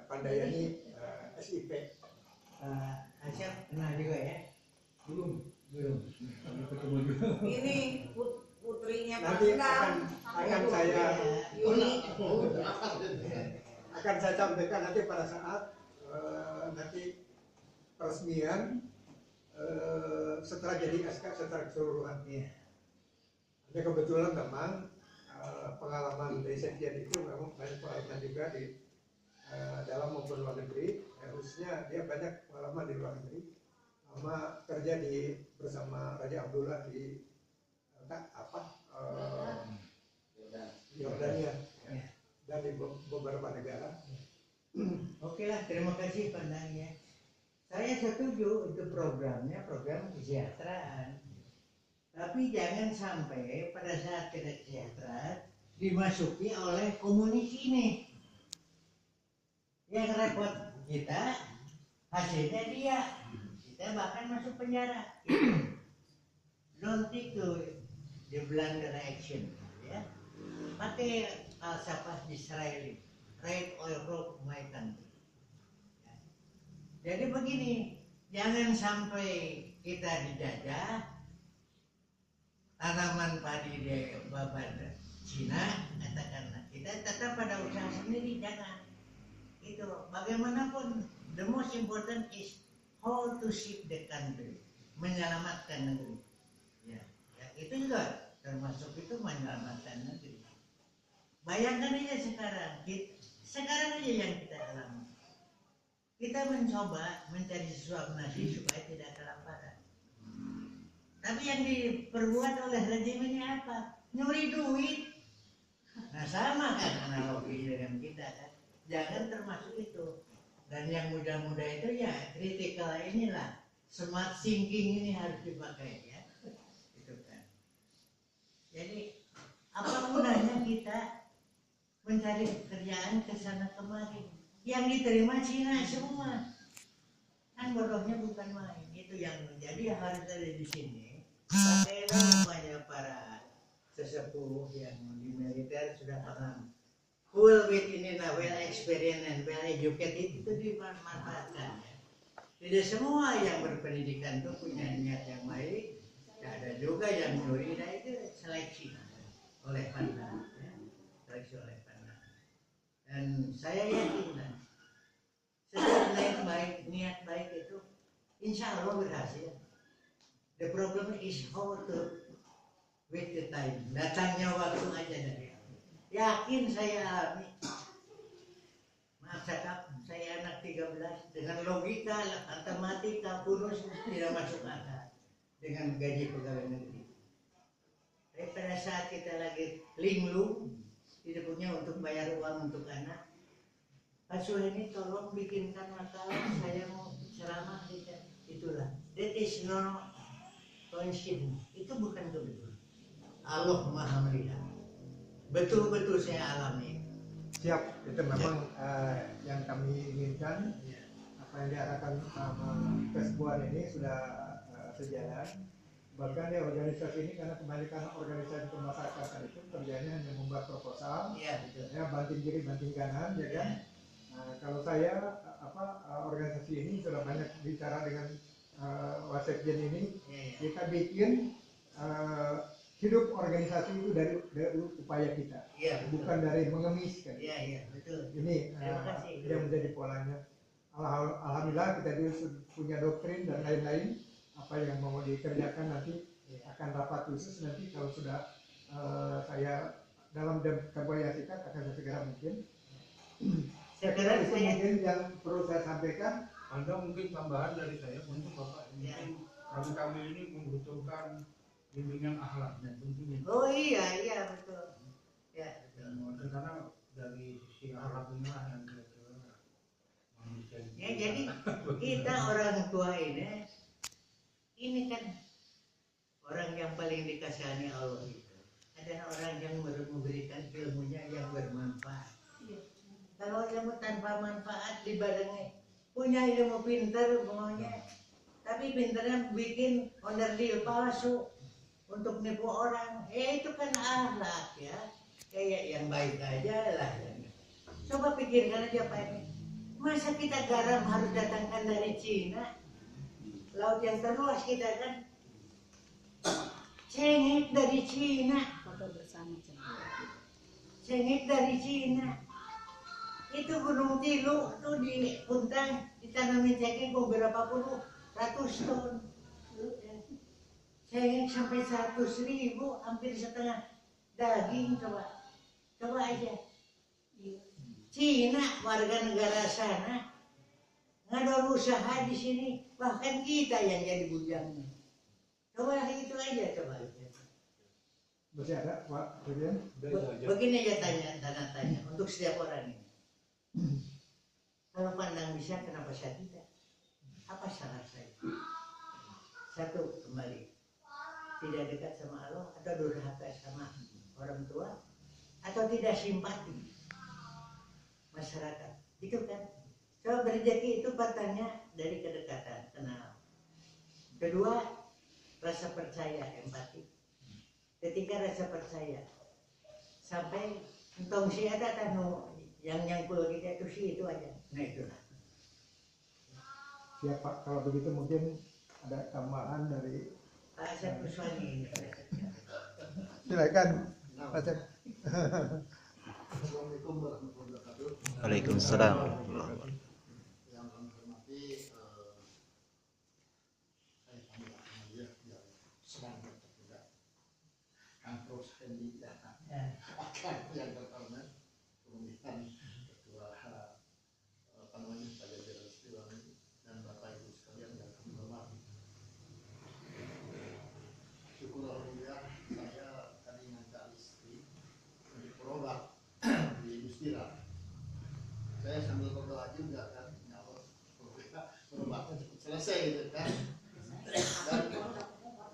Pandayani SIP. Asyaf kenal juga ya? Belum. Belum. Ketemu juga. Ini putrinya Pak Nanti Endang. akan saya Yuni. akan saya sampaikan nanti pada saat nanti peresmian setelah jadi SK secara keseluruhan. Iya. Ini kebetulan memang pengalaman dari sekjen itu memang banyak pengalaman juga di dalam maupun luar negeri. Khususnya dia banyak pengalaman di luar negeri, sama kerja bersama Raja Abdullah di Yordania dan di beberapa negara. Oke lah, terima kasih pandangnya. Saya setuju untuk programnya, program kesejahteraan. Tapi jangan sampai pada saat kesejahteraan dimasuki oleh komunis ini. Yang repot kita, hasilnya dia. Kita bahkan masuk penjara. Don't take the blunder action, ya. Pakai falsafah Disraeli, right or wrong my country. Ya. Jadi begini, jangan sampai kita dijajah, tanaman padi di babat Cina, katakanlah kita tetap pada usaha sendiri, jangan. Itu bagaimanapun, the most important is how to save the country, menyelamatkan negeri. Ya, ya itu juga termasuk itu menyelamatkan negeri. Bayangkan aja sekarang aja yang kita alami. Kita mencoba mencari sesuap nasi supaya tidak kelaparan. Tapi yang diperbuat oleh rejim ini apa? Nyuri duit. Nah sama kan analogi dengan kita kan. Jangan termasuk itu. Dan yang muda-muda itu ya critical inilah, smart thinking ini harus dipakai ya. Itu kan. Jadi apa gunanya kita mencari pekerjaan ke sana kemari? Yang diterima Cina semua. Kan bodohnya bukan main. Itu yang menjadi harus ada di sini. Pakailah upaya para sesepuh yang di militer sudah paham. Full with ini well experienced and well educated itu dimanfaatkan. Tidak semua yang berpendidikan itu punya niat yang baik. Ada juga yang nyuri, nah itu seleksi oleh pandang, ya. Seleksi oleh pandang. Dan saya yakin setiap niat baik itu insya Allah berhasil. The problem is how to with the time. Datangnya waktu aja dari yakin saya alami. Maaf saya anak 13 dengan logika, matematika, kurus tidak masuk akal dengan gaji pegawai negeri. Tapi pada saat kita lagi linglung, tidak punya untuk bayar uang untuk anak, Pak Suheni tolong bikinkan makalah, saya mau ceramah saja. Itulah. That is no coincidence. Itu bukan kebetulan. Allah Maha melihat. Betul-betul saya alami. Siap, itu memang yang kami inginkan. Apa yang diarahkan sama Kesbuan ini sudah sejalan. Bahkan ya organisasi ini karena kebanyakan organisasi kemasyarakatan itu kerjanya hanya membuat proposal, Iya betul. ya banting kiri banting kanan, ya kan. Nah, kalau saya organisasi ini sudah banyak bicara dengan Wasekjen ini, kita bikin hidup organisasi itu dari upaya kita, bukan dari mengemiskan. Iya betul. Ini yang menjadi polanya. Alhamdulillah kita juga punya doktrin dan lain-lain apa yang mau dikerjakan nanti akan rapat khusus nanti kalau sudah saya dalam kampanye tingkat akan saya segera mungkin. Sekarang Itu saya mungkin yang perlu saya sampaikan. Ada mungkin tambahan dari saya untuk Bapak. Ya. Mungkin kami ini membutuhkan bimbingan akhlaknya tentunya. oh iya betul. Ya betul. Karena dari sisi akhlak inilah yang kira-kira manusia. Ya jadi kita orang tua ini kan orang yang paling dikasihani Allah itu adalah orang yang memberikan ilmunya yang bermanfaat. Kalau ilmu tanpa manfaat dibarengi punya ilmu pintar maunya, tapi pintarnya bikin onderdil palsu untuk nipu orang, itu kan akhlak ya, kayak yang baik aja lah. Coba pikirkan aja Pak ini, masa kita garam harus datangkan dari Cina, laut yang terluas kita kan, cengek dari Cina, Foto bersama cengek dari Cina. Itu Gunung Tilu tuh di Puntang ditanamin cengkeh beberapa puluh ratus ton, cengkeh sampai 100.000, hampir setengah daging. Coba aja. Cina warga negara sana ngador usaha di sini, bahkan kita yang jadi bujangnya. Coba itu aja coba. Masih ada Pak Dirjen? Begini aja tanya untuk setiap orang ini. Kalau pandang bisa, kenapa saya tidak? Apa salah saya? Satu, kembali tidak dekat sama Allah, atau durhaka sama orang tua, atau tidak simpati masyarakat, gitu kan? Coba berjaki itu patahnya dari kedekatan, kenal. Kedua, rasa percaya, empati. Ketiga, rasa percaya. Sampai entong si ada tanu yang nyangkul kita itu sih itu aja. Nah itulah. Siap Pak, kalau begitu mungkin ada tambahan dari Pak Asep Kuswani ini. silakan Pak Asep. Assalamualaikum warahmatullahi wabarakatuh. Waalaikumsalam. Yang kami hormati, saya panggil Ahmadiyah yang sedang bertugas. Kang Pros Hendi dan akan yang terhormat, kemudian Ketua Pak Jajaran Istiwani dan Bapak Ibu sekalian yang kami hormati. Syukur alhamdulillah saya tadi ngantar istri untuk berobat di Mustira. Saya sambil berdoa juga kan, ya Allah, berobatnya cepat selesai gitu kan, dan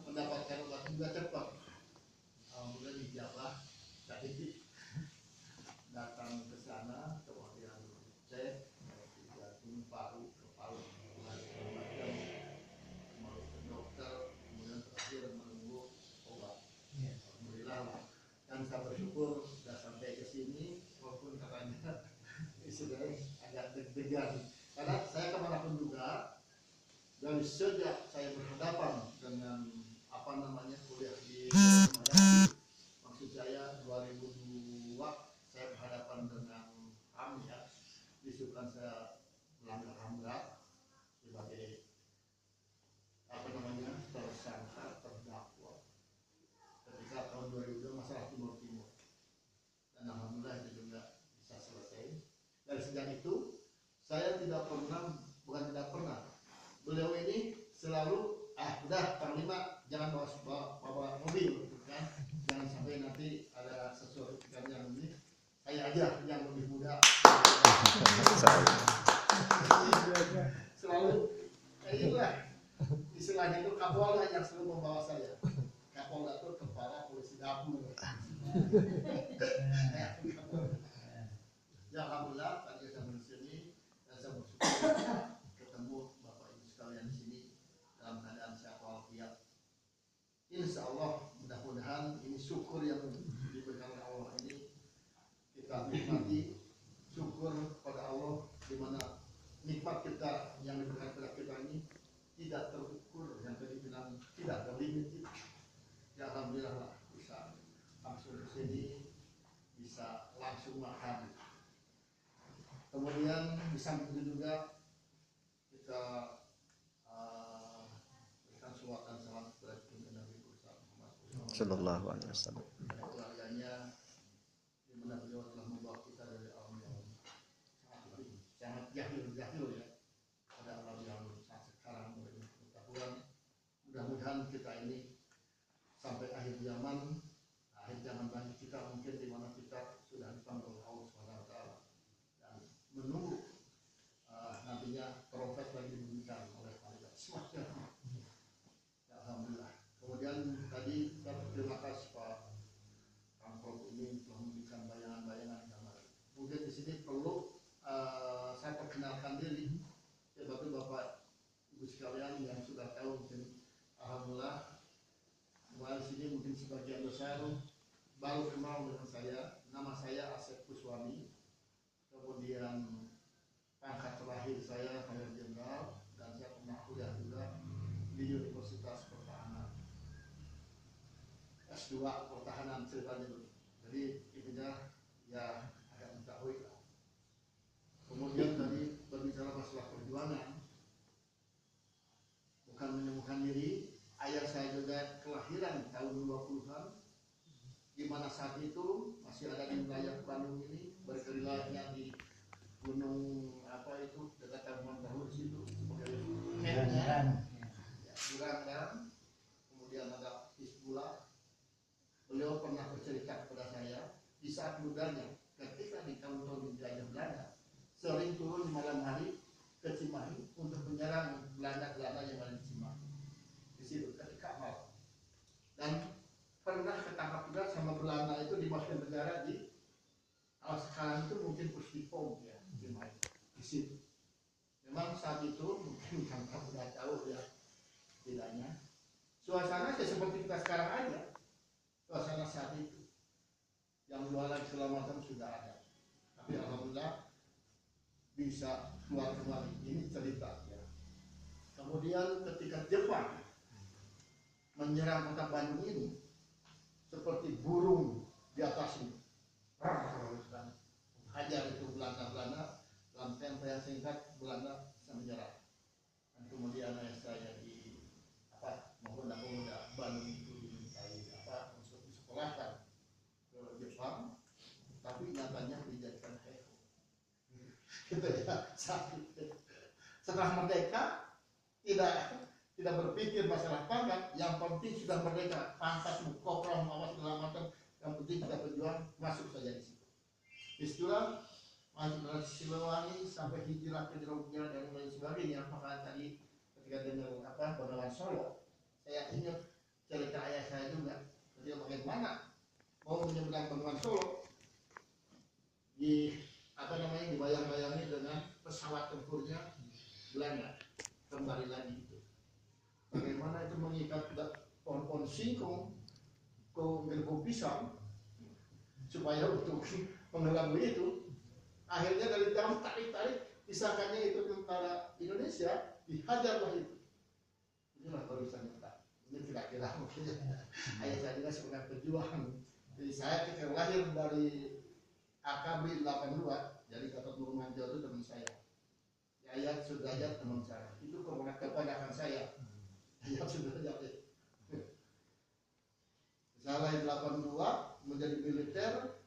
mendapatkan obat juga cepat. Alhamdulillah dijabah. Jadi datang ke sana, kemudian cek jantung, paru, kepala, macam-macam, mau ke dokter, kemudian terakhir menunggu obat. Alhamdulillah lah. Dan saya bersyukur sudah sampai ke sini, walaupun katanya sudah agak deg-degan. Karena saya kemanapun juga, dari sejak saya berhadapan dengan kuliah di Maya, maksud saya 2002 saya berhadapan dengan HAM ya, disukan saya melanggar HAM berat sebagai tersangka terdakwa ketika tahun 2002 masalah Timur Timur, dan alhamdulillah itu juga bisa selesai. Dari sejak itu saya tidak pernah, bukan tidak pernah, beliau ini selalu udah Panglima jangan bawa mobil kan, jangan sampai nanti ada sesuatu yang ini saya aja yang lebih muda selalu itulah istilahnya itu Kapolda yang selalu membawa saya. Kapolda itu kepala polisi dapur. Ya alhamdulillah tadi saya di sini dan saya bersyukur ketemu Bapak Ibu sekalian di sini dalam keadaan sehat walafiat. Insya Allah mudah-mudahan ini syukur yang diberikan oleh Allah ini kita nikmati, syukur pada Allah di mana nikmat kita yang diberikan kepada kita ini tidak terukur, yang tadi bilang tidak terlimit. Ya alhamdulillah lah bisa langsung ke sini, bisa langsung makan. Kemudian di samping itu juga kita berikan suatan salam kepada Nabi Musa Sallallahu alaihi wasallam. keluarganya, di mana beliau telah membawa kita dari alam yang sangat jahil ya, pada alam yang saat sekarang dengan pengetahuan. Mudah-mudahan kita ini sampai akhir zaman bagi kita mungkin di mana kita sudah dipanggil oleh Allah SWT dan menunggu nantinya profet lagi diberikan oleh malaikat semuanya. Alhamdulillah. Kemudian tadi kita terima kasih Pak Pangkop ini telah memberikan bayangan-bayangan gambar. Mungkin di sini perlu saya perkenalkan diri sebagai Bapak Ibu sekalian yang sudah tahu mungkin. Alhamdulillah. Di sini mungkin sebagian besar baru kenal dengan saya. Nama saya Asep Kuswami. Kemudian pangkat terakhir saya Mayor Jenderal dan saya pernah kuliah juga di Universitas Pertahanan. S2 Pertahanan ceritanya dulu. Jadi intinya ya agak mengetahui lah. Kemudian tadi berbicara masalah perjuangan, bukan menemukan diri. Ayah saya juga kelahiran tahun 20-an, di mana saat itu masih ada di wilayah Bandung ini, bergerilanya di gunung apa itu dekat Taman Dahulu situ sebagai headnya, Burangan. Kemudian ada Hizbullah. Beliau pernah bercerita kepada saya di saat mudanya ketika di tahun-tahun dijajah Belanda sering turun di malam hari ke Cimahi untuk menyerang Belanda yang ada di Cimahi. Di situ ketika malam, dan pernah ketangkap juga sama Belanda itu dimasukin penjara di sekarang itu mungkin Puspipom ya di situ. Memang saat itu mungkin kamu sudah tahu ya, tidaknya suasana seperti kita sekarang aja. Suasana saat itu yang jualan segala macam sudah ada, tapi alhamdulillah bisa keluar kembali. Ini cerita ya. Kemudian ketika Jepang menyerang kota Bandung ini seperti burung di atas ini, hajar itu Belanda dalam tempo yang singkat Belanda bisa menyerang. Dan kemudian ayah saya di pemuda Bandung itu dimintai untuk disekolahkan ke Jepang, tapi nyatanya dijadikan heko. Gitu ya. Setelah merdeka tidak berpikir masalah pangkat, yang penting sudah merdeka, pangkat, kopral, mawas, segala macam, yang penting kita berjuang, masuk saja di situ. Istilah masuk dari Siliwangi sampai hijrah ke Jogja dan lain sebagainya. Maka tadi ketika dengar Bengawan Solo, saya ingat cerita ayah saya juga. Ketika bagaimana mau menyeberang Bengawan Solo dibayang-bayangi dengan pesawat tempurnya Belanda kembali lagi itu. Bagaimana itu mengikat pohon-pohon singkong ke gerbong pisang supaya untuk mengelabui itu. Akhirnya dari dalam tarik pisahkannya itu tentara Indonesia, dihajarlah itu. Inilah barusan nyata. Ini kira-kira mungkin ayah saya juga sebagai pejuang. Jadi saya ketika lahir dari AKB 82, jadi Gatot Nurmantio itu teman saya. Ayat Sudrajat teman saya. Itu keponakan saya. Ayat Sudrajat itu. Saya lahir 82, menjadi militer,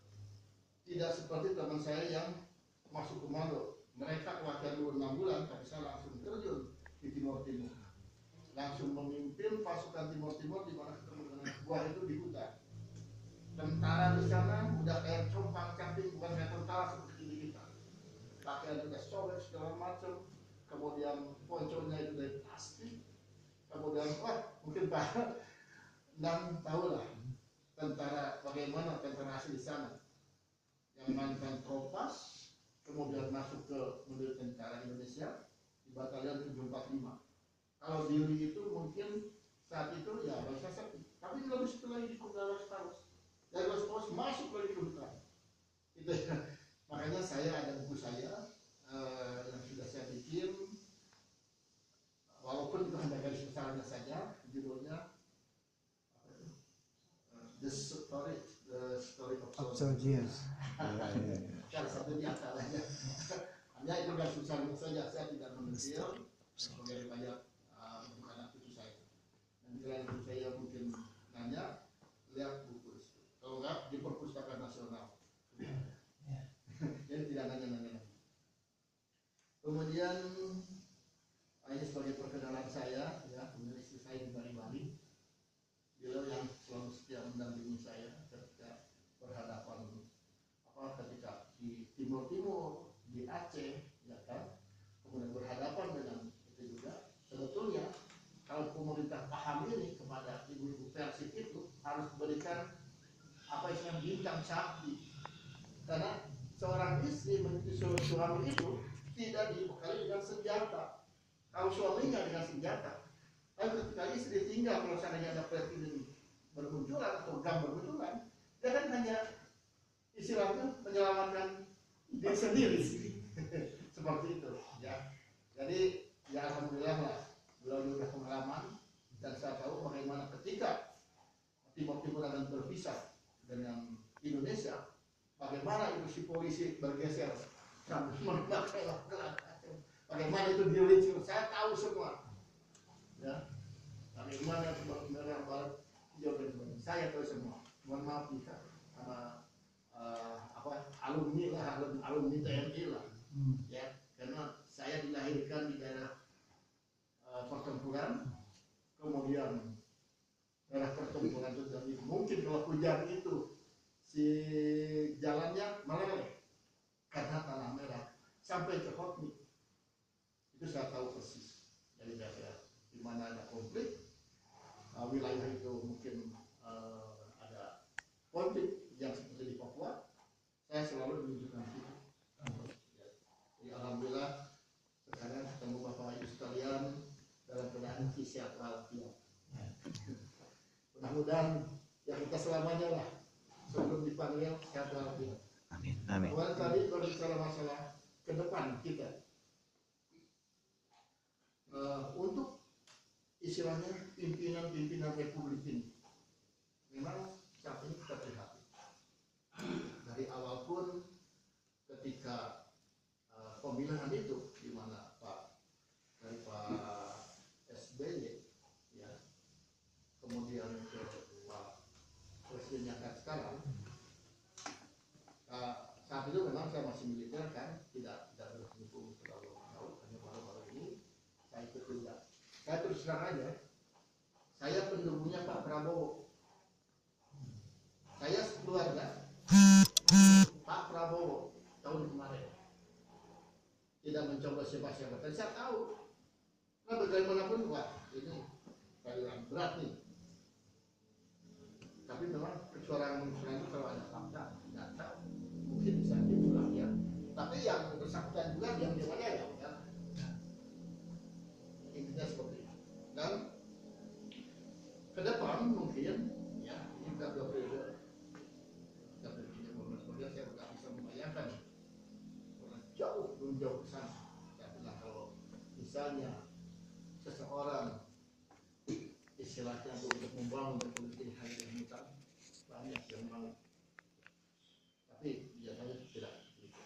tidak seperti teman saya yang masuk komando. Mereka latihan dulu 6 bulan, tapi saya langsung terjun di Timur Timur. Langsung memimpin pasukan Timur Timur di mana ketemu dengan buah itu di hutan. Tentara di sana udah kayak compang camping, bukan kayak tentara seperti di kita. Pakaian juga sobek segala macam. Kemudian ponconya itu dari plastik. Kemudian mungkin Pak dan tahulah tentara bagaimana tentara asli di sana yang mantan Tropas, kemudian masuk ke model tentara Indonesia di Batalion 745. Kalau diri itu mungkin saat itu ya bahasa sakti, tapi lebih setelah di Kuala Paus, dari Paus masuk lagi ke hutan. Itu ya. Makanya saya ada buku saya yang sudah saya bikin, walaupun itu hanya garis besarnya saja, judulnya The Story of Soldiers. Salah satu di antaranya. Hanya itu garis besarnya saja, saya tidak mendetail sebagai banyak bukan cucu saya. Dan kalau cucu saya mungkin nanya, selalu setia mendampingi saya ketika berhadapan ketika di Timur di Aceh, ya kan, kemudian berhadapan dengan itu juga. Sebetulnya kalau pemerintah paham ini kepada ibu-ibu Persib itu harus berikan apa istilahnya bintang sakti, karena seorang istri menuju suami itu tidak dibekali dengan senjata. Kalau suaminya dengan senjata, tapi ketika istri tinggal, kalau seandainya ada presiden bermunculan atau gam bermunculan, dia kan hanya istilahnya menyelamatkan diri sendiri. Seperti itu ya. Jadi ya alhamdulillah lah, beliau sudah pengalaman dan saya tahu bagaimana ketika Timur akan berpisah dengan Indonesia, bagaimana itu si polisi bergeser sambil memakai bagaimana itu dirilis, saya tahu semua ya, bagaimana merah barat hijau dan sebagainya, saya tahu semua. Mohon maaf jika sama alumni TNI lah, ya, karena saya dilahirkan di daerah pertempuran, kemudian daerah pertempuran itu jadi mungkin kalau hujan itu si jalannya meleleh karena tanah merah sampai ke Hotmi, itu saya tahu persis dari daerah di mana ada konflik, wilayah itu mungkin ada konflik yang seperti di Papua, saya selalu menunjukkan itu. Jadi alhamdulillah sekarang ketemu Bapak Ibu sekalian dalam keadaan sehat walafiat. Mudah-mudahan ya kita selamanya lah sebelum dipanggil sehat walafiat. Amin. Amin. Awal tadi berbicara masalah ke depan kita untuk istilahnya pimpinan Republik ini, memang saat ini kita prihatin. Dari awal pun ketika pemilihan itu di mana Pak SBY ya, kemudian ke Pak Presiden yang sekarang, saat itu memang saya masih militer kan, tidak berhukum terlalu jauh, hanya baru-baru ini saya ikut juga. Saya terus terang aja, saya pendukungnya Pak Prabowo. Saya keluarga Pak Prabowo tahun kemarin tidak mencoba siapa-siapa. Dan saya tahu, nah bagaimanapun wah ini kalian berat nih. Tapi memang kecurangan itu kalau ada fakta tidak tahu, mungkin bisa diulang ya. Tapi yang bersangkutan juga diam-diam aja ya. Intinya seperti itu. Dan ke depan mungkin ya ini sudah 2 periode. Saya tidak bisa membayangkan jauh ke sana. Saya bilang kalau misalnya seseorang istilahnya untuk membangun Republik ini hanya hutan, banyak yang mau, tapi biasanya tidak begitu.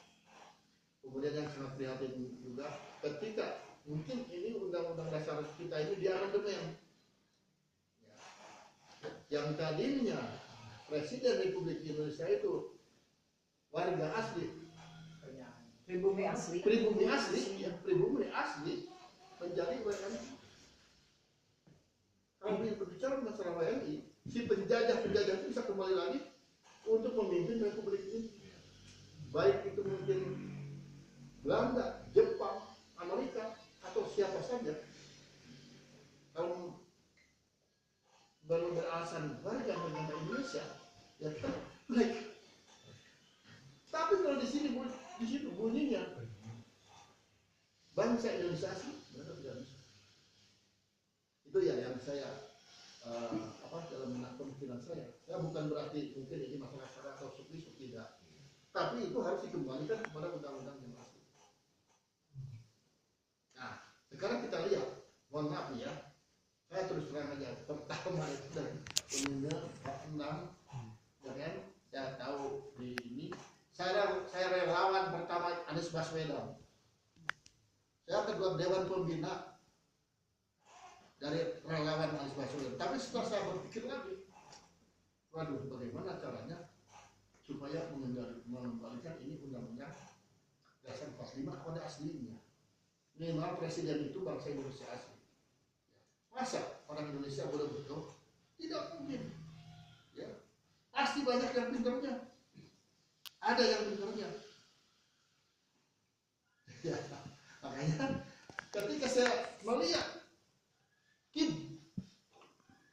Kemudian yang sangat prihatin juga ketika mungkin ini undang-undang dasar kita ini diamandemen ya, yang tadinya Presiden Republik Indonesia itu warga asli, Pribumi asli. pribumi asli menjadi WNI. Kalau berbicara masalah WNI, si penjajah itu bisa kembali lagi untuk memimpin Republik ini. Baik itu mungkin Belanda, Jepang, Amerika, atau siapa saja. Kalau baru beralasan warga negara Indonesia, ya kan, baik. Tapi kalau di sini bunyinya bangsa Indonesia asli, mereka tidak bisa. Itu ya yang saya dalam menak pemikiran saya. Saya bukan berarti mungkin ini masalah syarat atau suku tidak. Tapi itu harus dikembalikan kepada undang-undang yang asli. Nah, sekarang kita lihat, mohon maaf ya, saya terus terang aja. Pertama itu dari pemilu 46, dan saya tahu di ini. Saya relawan pertama Anies Baswedan. Saya ketua Dewan Pembina dari relawan Anies Baswedan. Tapi setelah saya berpikir lagi, waduh, bagaimana caranya supaya mengembalikan ini undang-undang dasar 45 kepada aslinya. Minimal presiden itu bangsa Indonesia asli. Masa orang Indonesia boleh betul? Tidak mungkin. Masih banyak yang pintarnya. Ada yang pintarnya. Ya, makanya ketika saya melihat Kim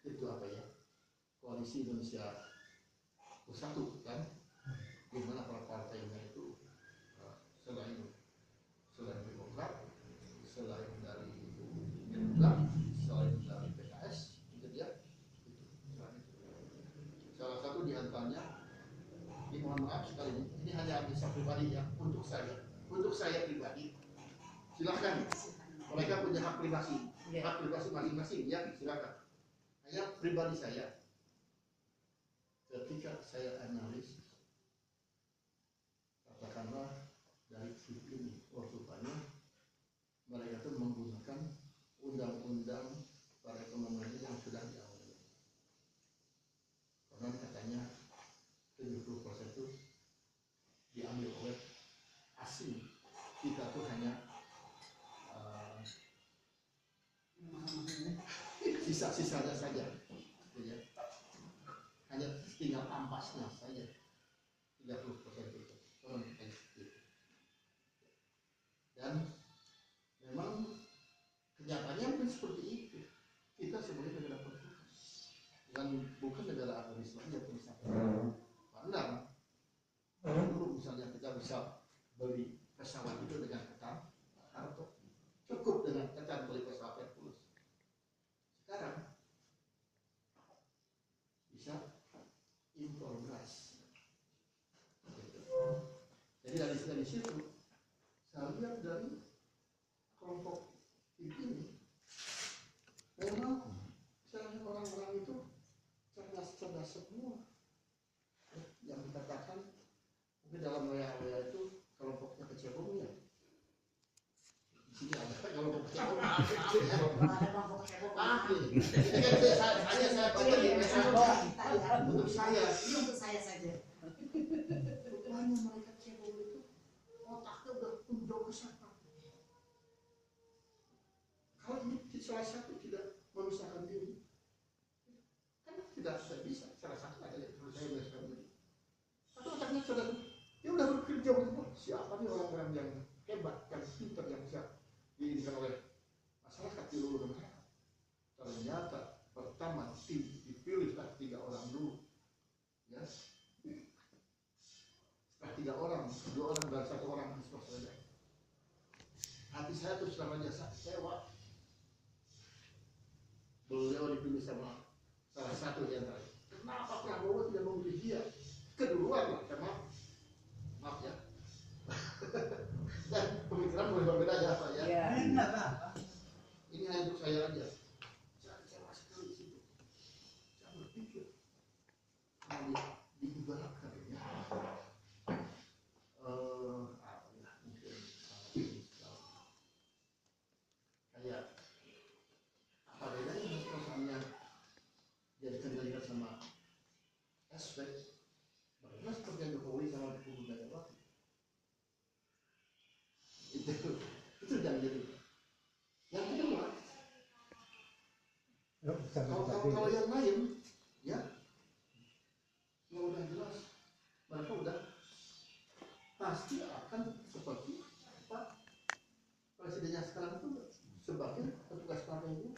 itu apa ya, Koalisi Indonesia Bersatu kan, di mana para partainya itu selain Demokrat, selain dari Gerindra, selain dari PKS, gitu ya. Salah satu di antaranya, mohon maaf sekali ini hanya bisa pribadi ya, untuk saya pribadi. Silahkan, mereka punya hak privasi masing-masing ya, silakan. Hanya pribadi saya, ketika saya analis, katakanlah dari klip ini, rupanya mereka itu menggunakan undang-undang perekonomian yang sudah diawali. Karena katanya 70% itu diambil oleh asing, kita tuh hanya sisa-sisanya saja, gitu ya. Hanya tinggal ampasnya saja, 30% itu. Dan memang kenyataannya pun seperti itu. Kita sebagai negara Portugis dan bukan negara agraris saja, misalnya pandang dulu misalnya kita bisa beli pesawat itu dengan ketan atau cukup dengan ketan beli pesawat Hercules. Sekarang bisa impor beras. Jadi dari situ saya lihat dari kelompok ini memang misalnya orang-orang itu cerdas semua. Yang dikatakan mungkin dalam WA itu kelompoknya kecebong ya. Di sini ada kelompok kecebong. Ada kelompok cebong. Ini kan saya baca di WA untuk saya. Ini untuk saya saja. Rupanya mereka cebong itu otaknya udah jauh ke sana. Kalau ini salah satu tidak memisahkan diri, kan tidak bisa. Salah satu ada yang perlu saya memisahkan diri. Tapi otaknya sudah, dia udah bekerja untuk siapa nih orang-orang yang hebat, yang pintar, yang bisa diinginkan oleh masyarakat di seluruh masyarakat. Ternyata pertama tim dipilihlah 3 orang dulu, ya. Setelah 3 orang, 2 orang dan 1 orang diskors saja. Hati saya tuh selama jasa sewa. Beliau dipilih sama salah satu di antara. Kenapa Prabowo tidak memilih dia? Keduluan lah, karena maaf ya. Dan pemikiran boleh berbeda ya Pak ya. Enggak apa-apa. Ini hanya untuk saya aja. Saya kecewa sekali di situ. Saya berpikir kalau diibaratkan ya. Kayak apa bedanya misalnya jadi kandidat sama aspek bagaimana seperti yang Jokowi sama Kubu Megawati itu jangan jadi. Yang kedua, kalau yang lain ya udah jelas mereka udah pasti akan seperti Pak Presidennya sekarang itu sebagai petugas partai itu.